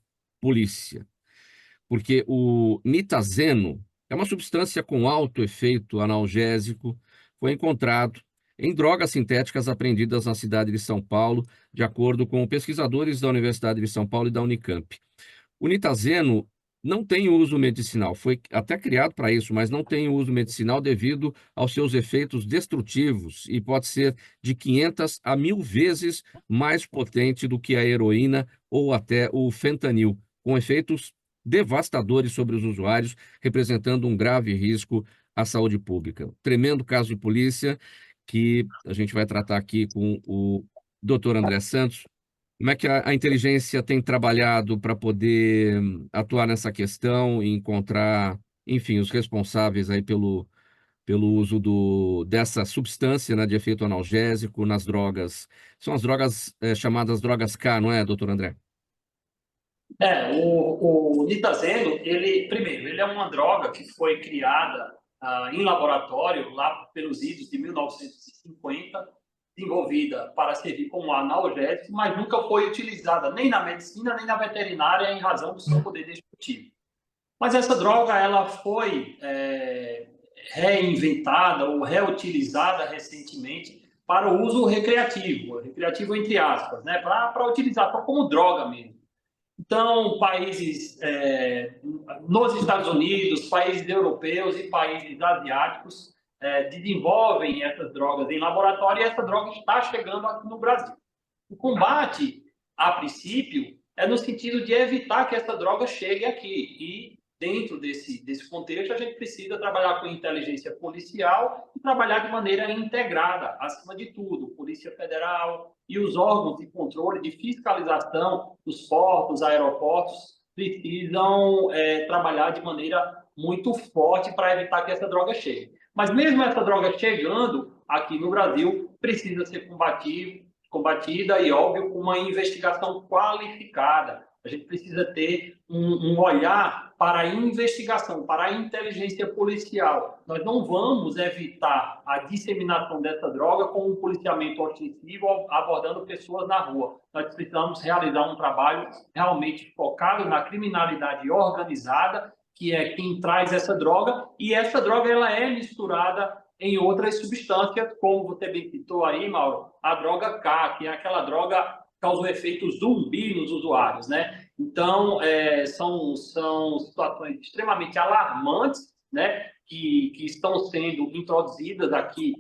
polícia. Porque o nitazeno é uma substância com alto efeito analgésico, foi encontrado em drogas sintéticas apreendidas na cidade de São Paulo, de acordo com pesquisadores da Universidade de São Paulo e da Unicamp. O nitazeno não tem uso medicinal, foi até criado para isso, mas não tem uso medicinal devido aos seus efeitos destrutivos e pode ser de 500 a 1000 vezes mais potente do que a heroína ou até o fentanil, com efeitos devastadores sobre os usuários, representando um grave risco à saúde pública. Tremendo caso de polícia que a gente vai tratar aqui com o Dr. André Santos. Como é que a inteligência tem trabalhado para poder atuar nessa questão e encontrar, enfim, os responsáveis aí pelo uso dessa substância, né, de efeito analgésico nas drogas? São as drogas chamadas drogas K, não é, doutor André? O nitazeno, primeiro, ele é uma droga que foi criada em laboratório lá pelos idos de 1950, desenvolvida para servir como analgésico, mas nunca foi utilizada nem na medicina, nem na veterinária, em razão do seu poder destrutivo. Mas essa droga ela foi reinventada ou reutilizada recentemente para o uso recreativo entre aspas, né? Para utilizar como droga mesmo. Então, países nos Estados Unidos, países europeus e países asiáticos desenvolvem essas drogas em laboratório e essa droga está chegando aqui no Brasil. O combate a princípio, é no sentido de evitar que essa droga chegue aqui. E dentro desse contexto, a gente precisa trabalhar com inteligência policial e trabalhar de maneira integrada, acima de tudo. Polícia Federal e os órgãos de controle, de fiscalização dos portos, aeroportos, precisam trabalhar de maneira muito forte para evitar que essa droga chegue. Mas mesmo essa droga chegando aqui no Brasil, precisa ser combatida e, óbvio, com uma investigação qualificada. A gente precisa ter um olhar para a investigação, para a inteligência policial. Nós não vamos evitar a disseminação dessa droga com um policiamento ostensivo abordando pessoas na rua. Nós precisamos realizar um trabalho realmente focado na criminalidade organizada, que é quem traz essa droga, e essa droga ela é misturada em outras substâncias, como você bem citou aí, Mauro, a droga K, que é aquela droga que causa um efeito zumbi nos usuários, né? Então, são situações extremamente alarmantes, né, que estão sendo introduzidas aqui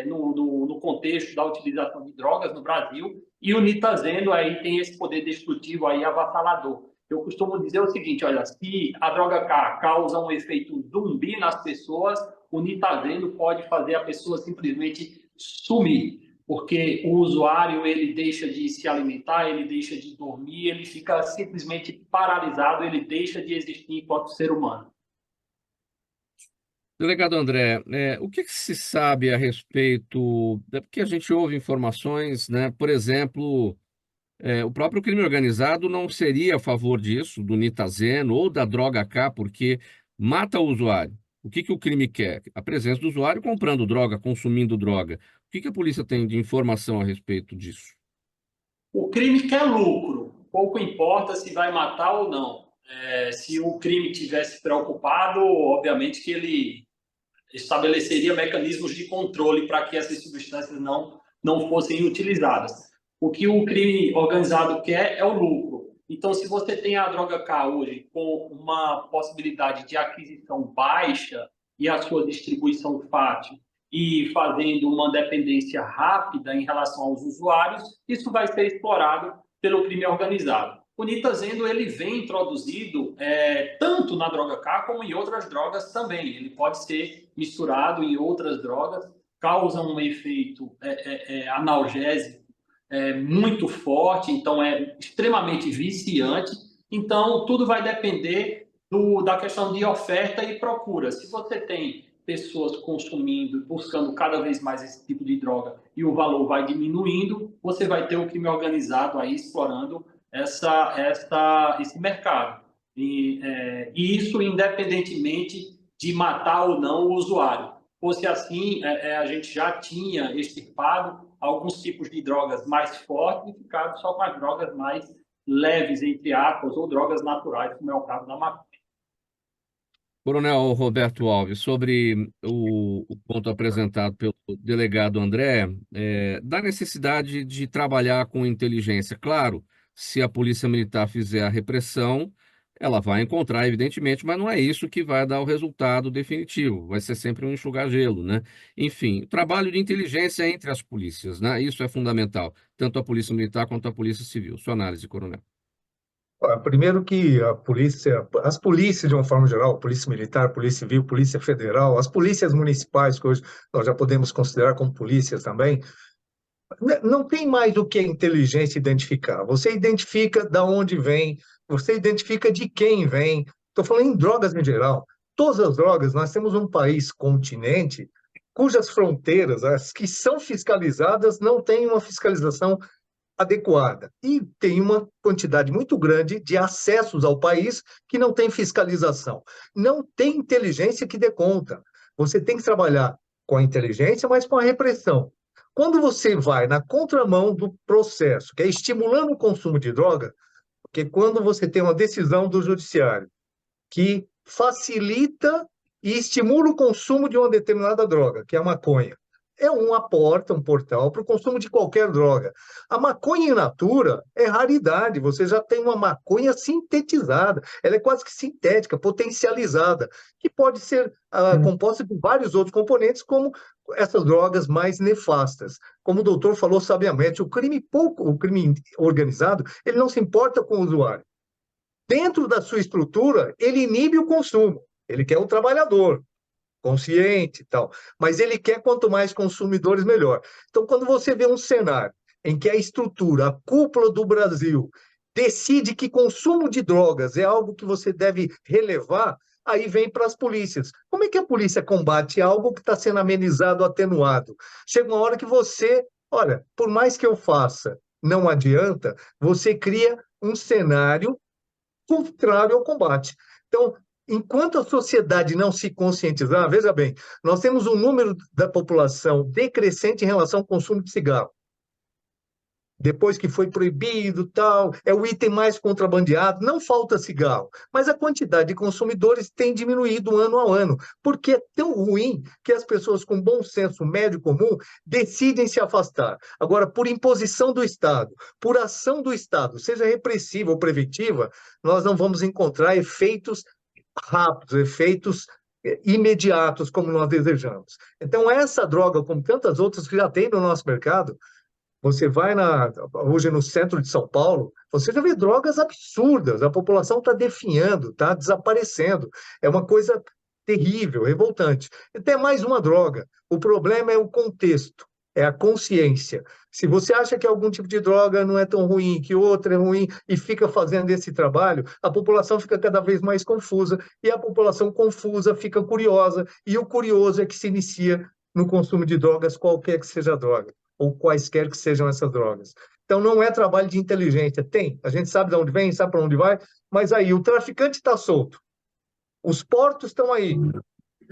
no contexto da utilização de drogas no Brasil, e o nitazeno aí tem esse poder destrutivo aí avassalador. Eu costumo dizer o seguinte, olha, se a droga K causa um efeito zumbi nas pessoas, o nitazeno pode fazer a pessoa simplesmente sumir, porque o usuário ele deixa de se alimentar, ele deixa de dormir, ele fica simplesmente paralisado, ele deixa de existir enquanto ser humano. Delegado André, o que se sabe a respeito, porque a gente ouve informações, né? Por exemplo, o próprio crime organizado não seria a favor disso, do nitazeno ou da droga K, porque mata o usuário. O que o crime quer? A presença do usuário comprando droga, consumindo droga. O que a polícia tem de informação a respeito disso? O crime quer lucro, pouco importa se vai matar ou não. Se o crime tivesse preocupado, obviamente que ele estabeleceria mecanismos de controle para que essas substâncias não fossem utilizadas. O que o crime organizado quer é o lucro. Então, se você tem a droga K hoje com uma possibilidade de aquisição baixa e a sua distribuição fácil e fazendo uma dependência rápida em relação aos usuários, isso vai ser explorado pelo crime organizado. O nitazeno ele vem introduzido tanto na droga K como em outras drogas também. Ele pode ser misturado em outras drogas, causa um efeito analgésico muito forte, então é extremamente viciante. Então, tudo vai depender da questão de oferta e procura. Se você tem pessoas consumindo, buscando cada vez mais esse tipo de droga e o valor vai diminuindo, você vai ter o crime organizado aí explorando esse mercado. E isso independentemente de matar ou não o usuário. Fosse assim, a gente já tinha extirpado alguns tipos de drogas mais fortes e ficado só com as drogas mais leves, entre aspas, ou drogas naturais, como é o caso da maconha. Coronel Roberto Alves, sobre o ponto apresentado pelo delegado André, da necessidade de trabalhar com inteligência. Claro, se a Polícia Militar fizer a repressão, ela vai encontrar, evidentemente, mas não é isso que vai dar o resultado definitivo. Vai ser sempre um enxugar-gelo, né? Enfim, trabalho de inteligência entre as polícias, né? Isso é fundamental, tanto a Polícia Militar quanto a Polícia Civil. Sua análise, coronel. Primeiro que as polícias de uma forma geral, Polícia Militar, Polícia Civil, Polícia Federal, as polícias municipais, que hoje nós já podemos considerar como polícias também, não tem mais o que a inteligência identificar. Você identifica de onde vem, você identifica de quem vem. Estou falando em drogas em geral. Todas as drogas, nós temos um país, continente, cujas fronteiras, as que são fiscalizadas, não têm uma fiscalização adequada. E tem uma quantidade muito grande de acessos ao país que não tem fiscalização. Não tem inteligência que dê conta. Você tem que trabalhar com a inteligência, mas com a repressão. Quando você vai na contramão do processo, que é estimulando o consumo de droga, porque quando você tem uma decisão do judiciário que facilita e estimula o consumo de uma determinada droga, que é a maconha, é uma porta, um portal para o consumo de qualquer droga. A maconha in natura é raridade, você já tem uma maconha sintetizada, ela é quase que sintética, potencializada, que pode ser composta de vários outros componentes, como essas drogas mais nefastas. Como o doutor falou sabiamente, o crime organizado, ele não se importa com o usuário. Dentro da sua estrutura, ele inibe o consumo, ele quer o trabalhador consciente e tal, mas ele quer quanto mais consumidores, melhor. Então, quando você vê um cenário em que a estrutura, a cúpula do Brasil, decide que consumo de drogas é algo que você deve relevar, aí vem para as polícias. Como é que a polícia combate algo que está sendo amenizado, atenuado? Chega uma hora que você, olha, por mais que eu faça, não adianta, você cria um cenário contrário ao combate. Então, enquanto a sociedade não se conscientizar, veja bem, nós temos um número da população decrescente em relação ao consumo de cigarro. Depois que foi proibido, tal, é o item mais contrabandeado, não falta cigarro, mas a quantidade de consumidores tem diminuído ano a ano, porque é tão ruim que as pessoas com bom senso médio comum decidem se afastar. Agora, por imposição do Estado, por ação do Estado, seja repressiva ou preventiva, nós não vamos encontrar efeitos rápidos, efeitos imediatos como nós desejamos. Então, essa droga, como tantas outras que já tem no nosso mercado, você vai hoje no centro de São Paulo, você já vê drogas absurdas, a população está definhando, está desaparecendo. É uma coisa terrível, revoltante. Até mais uma droga. O problema é o contexto, é a consciência. Se você acha que algum tipo de droga não é tão ruim, que outra é ruim, e fica fazendo esse trabalho, a população fica cada vez mais confusa, e a população confusa fica curiosa, e o curioso é que se inicia no consumo de drogas, qualquer que seja a droga, ou quaisquer que sejam essas drogas. Então, não é trabalho de inteligência. Tem, a gente sabe de onde vem, sabe para onde vai, mas aí o traficante está solto, os portos estão aí,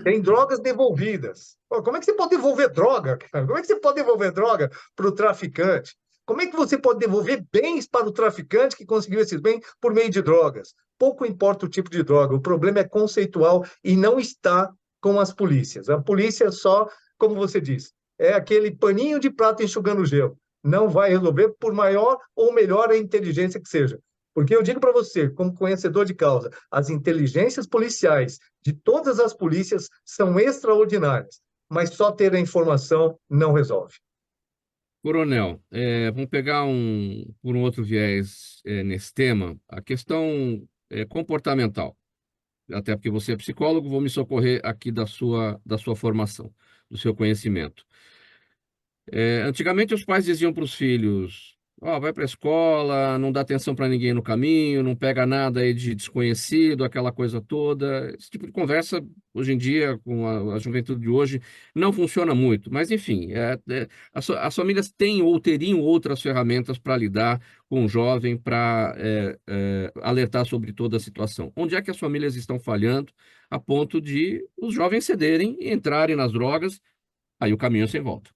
tem drogas devolvidas. Pô, como é que você pode devolver droga, cara? Como é que você pode devolver droga para o traficante? Como é que você pode devolver bens para o traficante que conseguiu esses bens por meio de drogas? Pouco importa o tipo de droga, o problema é conceitual e não está com as polícias. A polícia só, como você disse, é aquele paninho de prato enxugando gelo. Não vai resolver, por maior ou melhor a inteligência que seja. Porque eu digo para você, como conhecedor de causa, as inteligências policiais de todas as polícias são extraordinárias, mas só ter a informação não resolve. Coronel, vamos pegar por um outro viés nesse tema, a questão comportamental. Até porque você é psicólogo, vou me socorrer aqui da sua formação, do seu conhecimento. Antigamente os pais diziam para os filhos: ó, vai para a escola, não dá atenção para ninguém no caminho, não pega nada aí de desconhecido, aquela coisa toda. Esse tipo de conversa, hoje em dia, com a juventude de hoje, não funciona muito. Mas, enfim, as famílias têm ou teriam outras ferramentas para lidar com o jovem, para alertar sobre toda a situação. Onde é que as famílias estão falhando a ponto de os jovens cederem e entrarem nas drogas, aí o caminho é sem volta.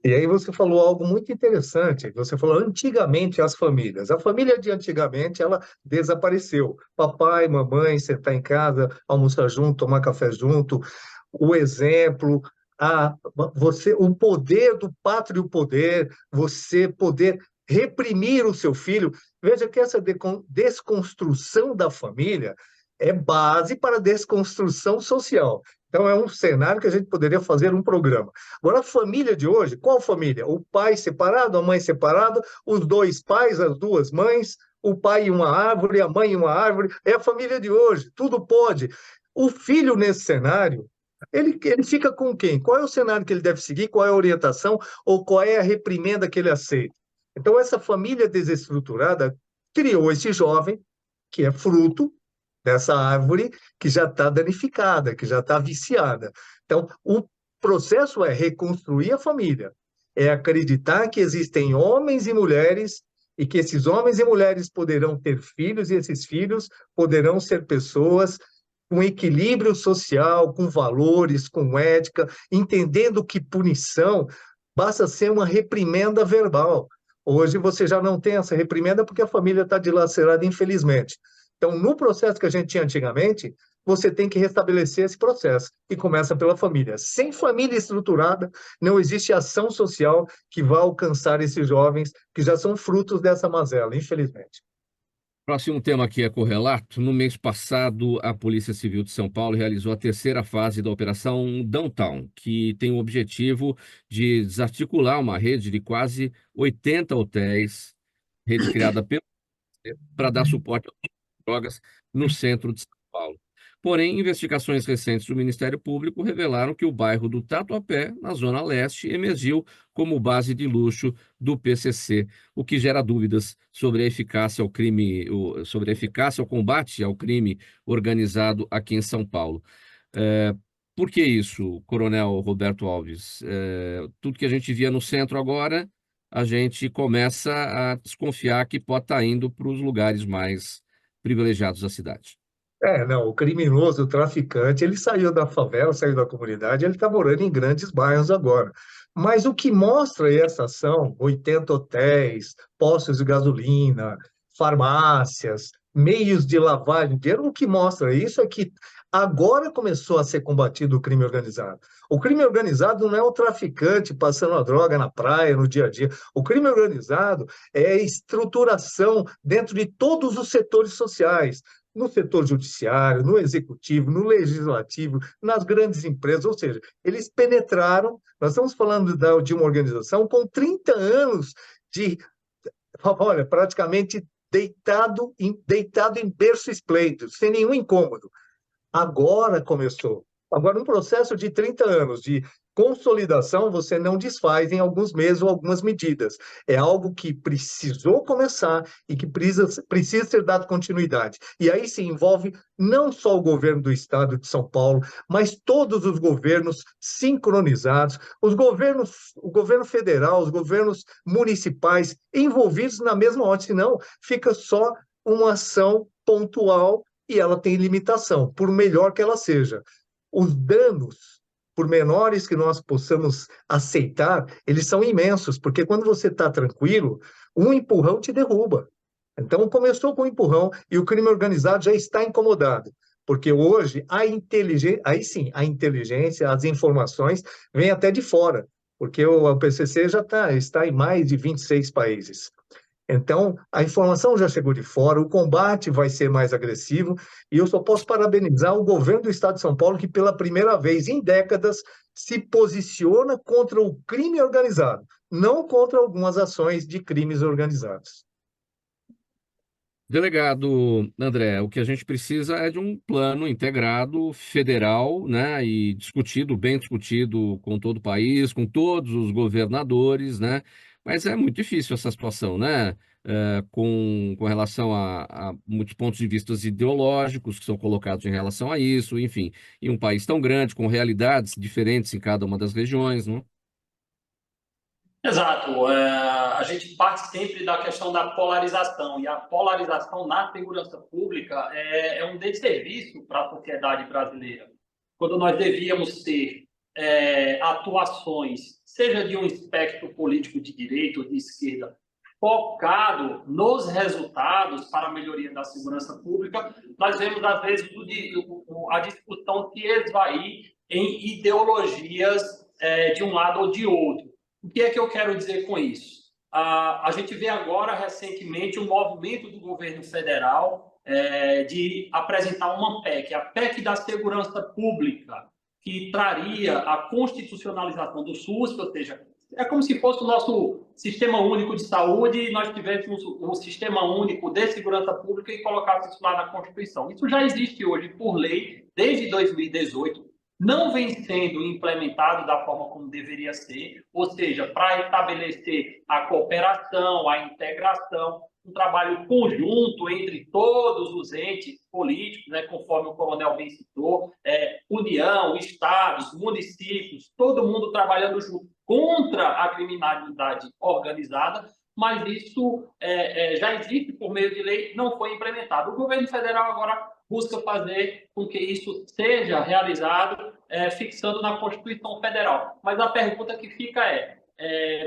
E aí você falou algo muito interessante. Você falou antigamente as famílias. A família de antigamente, ela desapareceu. Papai, mamãe, sentar em casa, almoçar junto, tomar café junto, o exemplo, o poder do pátrio poder, você poder reprimir o seu filho. Veja que essa desconstrução da família é base para a desconstrução social. Então, é um cenário que a gente poderia fazer um programa. Agora, a família de hoje, qual família? O pai separado, a mãe separada, os dois pais, as duas mães, o pai e uma árvore, a mãe e uma árvore. É a família de hoje, tudo pode. O filho, nesse cenário, ele fica com quem? Qual é o cenário que ele deve seguir? Qual é a orientação? Ou qual é a reprimenda que ele aceita? Então, essa família desestruturada criou esse jovem, que é fruto dessa árvore que já está danificada, que já está viciada. Então, o processo é reconstruir a família, é acreditar que existem homens e mulheres e que esses homens e mulheres poderão ter filhos e esses filhos poderão ser pessoas com equilíbrio social, com valores, com ética, entendendo que punição basta ser uma reprimenda verbal. Hoje você já não tem essa reprimenda porque a família está dilacerada, infelizmente. Então, no processo que a gente tinha antigamente, você tem que restabelecer esse processo. E começa pela família. Sem família estruturada, não existe ação social que vá alcançar esses jovens que já são frutos dessa mazela, infelizmente. Próximo tema aqui é correlato. No mês passado, a Polícia Civil de São Paulo realizou a terceira fase da Operação Downtown, que tem o objetivo de desarticular uma rede de quase 80 hotéis, rede criada para dar suporte às drogas no centro de São Paulo. Porém, investigações recentes do Ministério Público revelaram que o bairro do Tatuapé, na Zona Leste, emergiu como base de luxo do PCC, o que gera dúvidas sobre a eficácia ao crime, sobre a eficácia ao combate ao crime organizado aqui em São Paulo. Por que isso, Coronel Roberto Alves? Tudo que a gente via no centro agora, a gente começa a desconfiar que pode estar indo para os lugares mais privilegiados da cidade. Não, o criminoso, o traficante, ele saiu da favela, saiu da comunidade, ele está morando em grandes bairros agora. Mas o que mostra essa ação, 80 hotéis, postos de gasolina, farmácias, meios de lavagem de dinheiro, o que mostra isso é que agora começou a ser combatido o crime organizado. O crime organizado não é o traficante passando a droga na praia, no dia a dia. O crime organizado é a estruturação dentro de todos os setores sociais, no setor judiciário, no executivo, no legislativo, nas grandes empresas, ou seja, eles penetraram. Nós estamos falando de uma organização com 30 anos de, olha, praticamente deitado em berço esplêndido, sem nenhum incômodo. Agora começou. Agora, um processo de 30 anos de consolidação, você não desfaz em alguns meses ou algumas medidas. É algo que precisou começar e que precisa ser dado continuidade. E aí se envolve não só o governo do estado de São Paulo, mas todos os governos sincronizados, o governo federal, os governos municipais envolvidos na mesma ótica, senão fica só uma ação pontual e ela tem limitação, por melhor que ela seja. Os danos, por menores que nós possamos aceitar, eles são imensos, porque quando você está tranquilo, um empurrão te derruba. Então, começou com um empurrão e o crime organizado já está incomodado, porque hoje a inteligência, aí sim, a inteligência, as informações vêm até de fora, porque o PCC já está em mais de 26 países. Então, a informação já chegou de fora, o combate vai ser mais agressivo, e eu só posso parabenizar o governo do Estado de São Paulo, que pela primeira vez em décadas se posiciona contra o crime organizado, não contra algumas ações de crimes organizados. Delegado André, o que a gente precisa é de um plano integrado federal, né, e discutido, bem discutido com todo o país, com todos os governadores, né, mas é muito difícil essa situação, né, com relação a muitos pontos de vista ideológicos que são colocados em relação a isso, enfim, em um país tão grande, com realidades diferentes em cada uma das regiões, não? Exato. A gente parte sempre da questão da polarização, e a polarização na segurança pública é um desserviço para a sociedade brasileira. Quando nós devíamos ter atuações, seja de um espectro político de direita ou de esquerda, focado nos resultados para a melhoria da segurança pública, nós vemos, às vezes, a discussão se esvair em ideologias de um lado ou de outro. O que é que eu quero dizer com isso? A gente vê agora, recentemente, um movimento do governo federal de apresentar uma PEC, a PEC da segurança pública, que traria a constitucionalização do SUS, ou seja, é como se fosse o nosso sistema único de saúde e nós tivéssemos um sistema único de segurança pública e colocássemos isso lá na Constituição. Isso já existe hoje por lei, desde 2018, não vem sendo implementado da forma como deveria ser, ou seja, para estabelecer a cooperação, a integração, um trabalho conjunto entre todos os entes políticos, né, conforme o coronel bem citou, União, estados, municípios, todo mundo trabalhando junto contra a criminalidade organizada, mas isso já existe por meio de lei, não foi implementado. O governo federal agora busca fazer com que isso seja realizado, fixando na Constituição Federal. Mas a pergunta que fica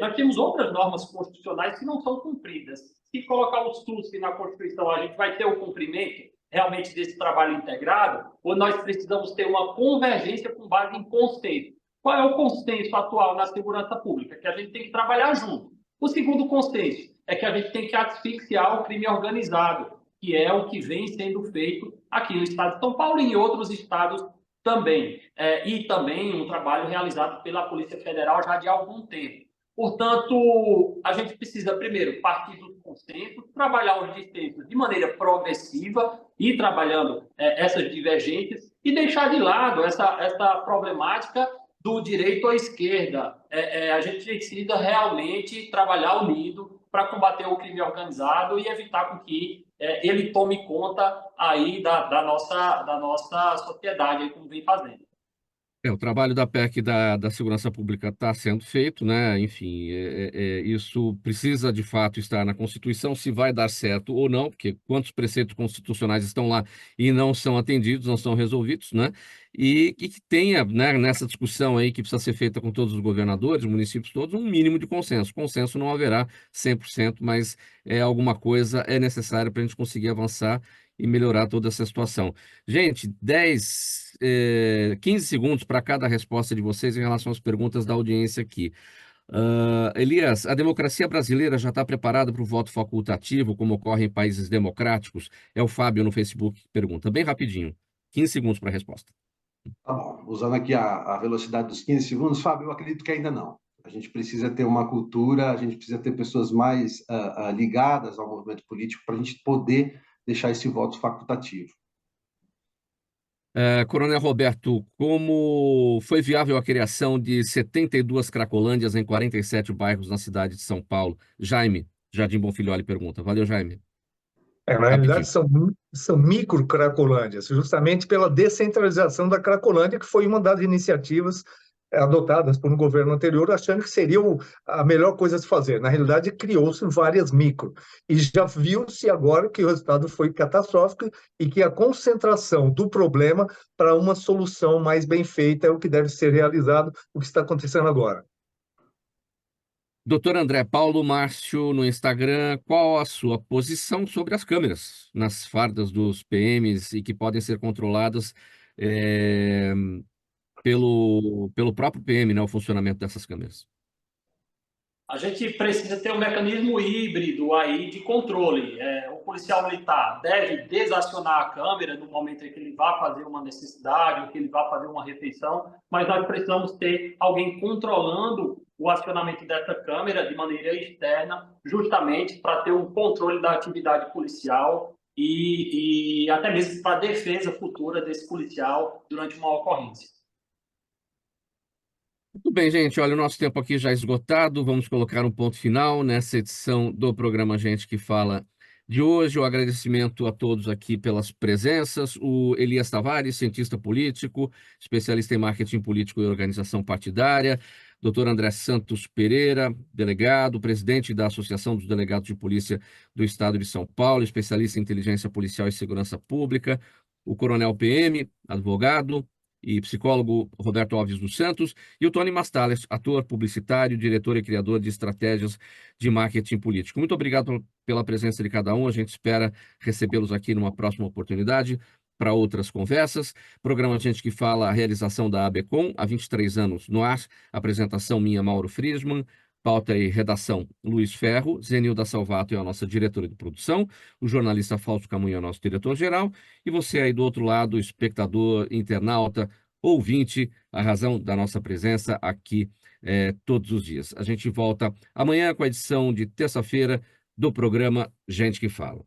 nós temos outras normas constitucionais que não são cumpridas. Se colocar o SUS na Constituição, a gente vai ter o cumprimento? realmente desse trabalho integrado, ou nós precisamos ter uma convergência com base em consenso. Qual é o consenso atual na segurança pública? Que a gente tem que trabalhar junto. O segundo consenso é que a gente tem que asfixiar o crime organizado, que é o que vem sendo feito aqui no estado de São Paulo e em outros estados também. E também um trabalho realizado pela Polícia Federal já de algum tempo. Portanto, a gente precisa, primeiro, partir do consenso, trabalhar os dissensos de maneira progressiva e trabalhando essas divergências e deixar de lado essa problemática do direito à esquerda. A gente precisa realmente trabalhar unido para combater o crime organizado e evitar com que ele tome conta aí da nossa sociedade, aí, como vem fazendo. O trabalho da PEC da segurança pública está sendo feito, né? Enfim, isso precisa de fato estar na Constituição, se vai dar certo ou não, porque quantos preceitos constitucionais estão lá e não são atendidos, não são resolvidos, né? E que tenha, né, nessa discussão aí que precisa ser feita com todos os governadores, municípios todos, um mínimo de consenso. Consenso não haverá 100%, mas alguma coisa é necessária para a gente conseguir avançar e melhorar toda essa situação. Gente, 15 segundos para cada resposta de vocês em relação às perguntas da audiência aqui. Elias, a democracia brasileira já está preparada para o voto facultativo, como ocorre em países democráticos? É o Fábio no Facebook que pergunta. Bem rapidinho. 15 segundos para a resposta. Tá bom. Usando aqui a velocidade dos 15 segundos, Fábio, eu acredito que ainda não. A gente precisa ter uma cultura, a gente precisa ter pessoas mais ligadas ao movimento político para a gente poder deixar esse voto facultativo. Coronel Roberto, como foi viável a criação de 72 Cracolândias em 47 bairros na cidade de São Paulo? Jaime, Jardim Bonfilholi pergunta. Valeu, Jaime. Na realidade, são micro-cracolândias, justamente pela descentralização da Cracolândia, que foi uma das iniciativas adotadas por um governo anterior, achando que seria a melhor coisa a se fazer. Na realidade, criou-se várias micro. E já viu-se agora que o resultado foi catastrófico e que a concentração do problema para uma solução mais bem feita é o que deve ser realizado, o que está acontecendo agora. Doutor André, Paulo Márcio no Instagram, qual a sua posição sobre as câmeras nas fardas dos PMs e que podem ser controladas pelo próprio PM, né, o funcionamento dessas câmeras? A gente precisa ter um mecanismo híbrido aí de controle. O policial militar deve desacionar a câmera no momento em que ele vai fazer uma necessidade ou que ele vai fazer uma refeição, mas nós precisamos ter alguém controlando o acionamento dessa câmera de maneira externa, justamente para ter um controle da atividade policial e até mesmo para a defesa futura desse policial durante uma ocorrência. Muito bem, gente. Olha, o nosso tempo aqui já esgotado. Vamos colocar um ponto final nessa edição do programa Gente que Fala de hoje. O agradecimento a todos aqui pelas presenças. O Elias Tavares, cientista político, especialista em marketing político e organização partidária. Dr. André Santos Pereira, delegado, presidente da Associação dos Delegados de Polícia do Estado de São Paulo, especialista em inteligência policial e segurança pública. O Coronel PM, advogado e psicólogo Roberto Alves dos Santos, e o Tony Mastales, ator, publicitário, diretor e criador de estratégias de marketing político. Muito obrigado pela presença de cada um. A gente espera recebê-los aqui numa próxima oportunidade para outras conversas. Programa Gente que Fala, a realização da ABCOM, há 23 anos no ar. Apresentação minha, Mauro Friesman. Pauta e redação, Luiz Ferro. Zenilda Salvato é a nossa diretora de produção. O jornalista Fausto Camunha é o nosso diretor-geral. E você aí do outro lado, espectador, internauta, ouvinte, a razão da nossa presença aqui todos os dias. A gente volta amanhã com a edição de terça-feira do programa Gente que Fala.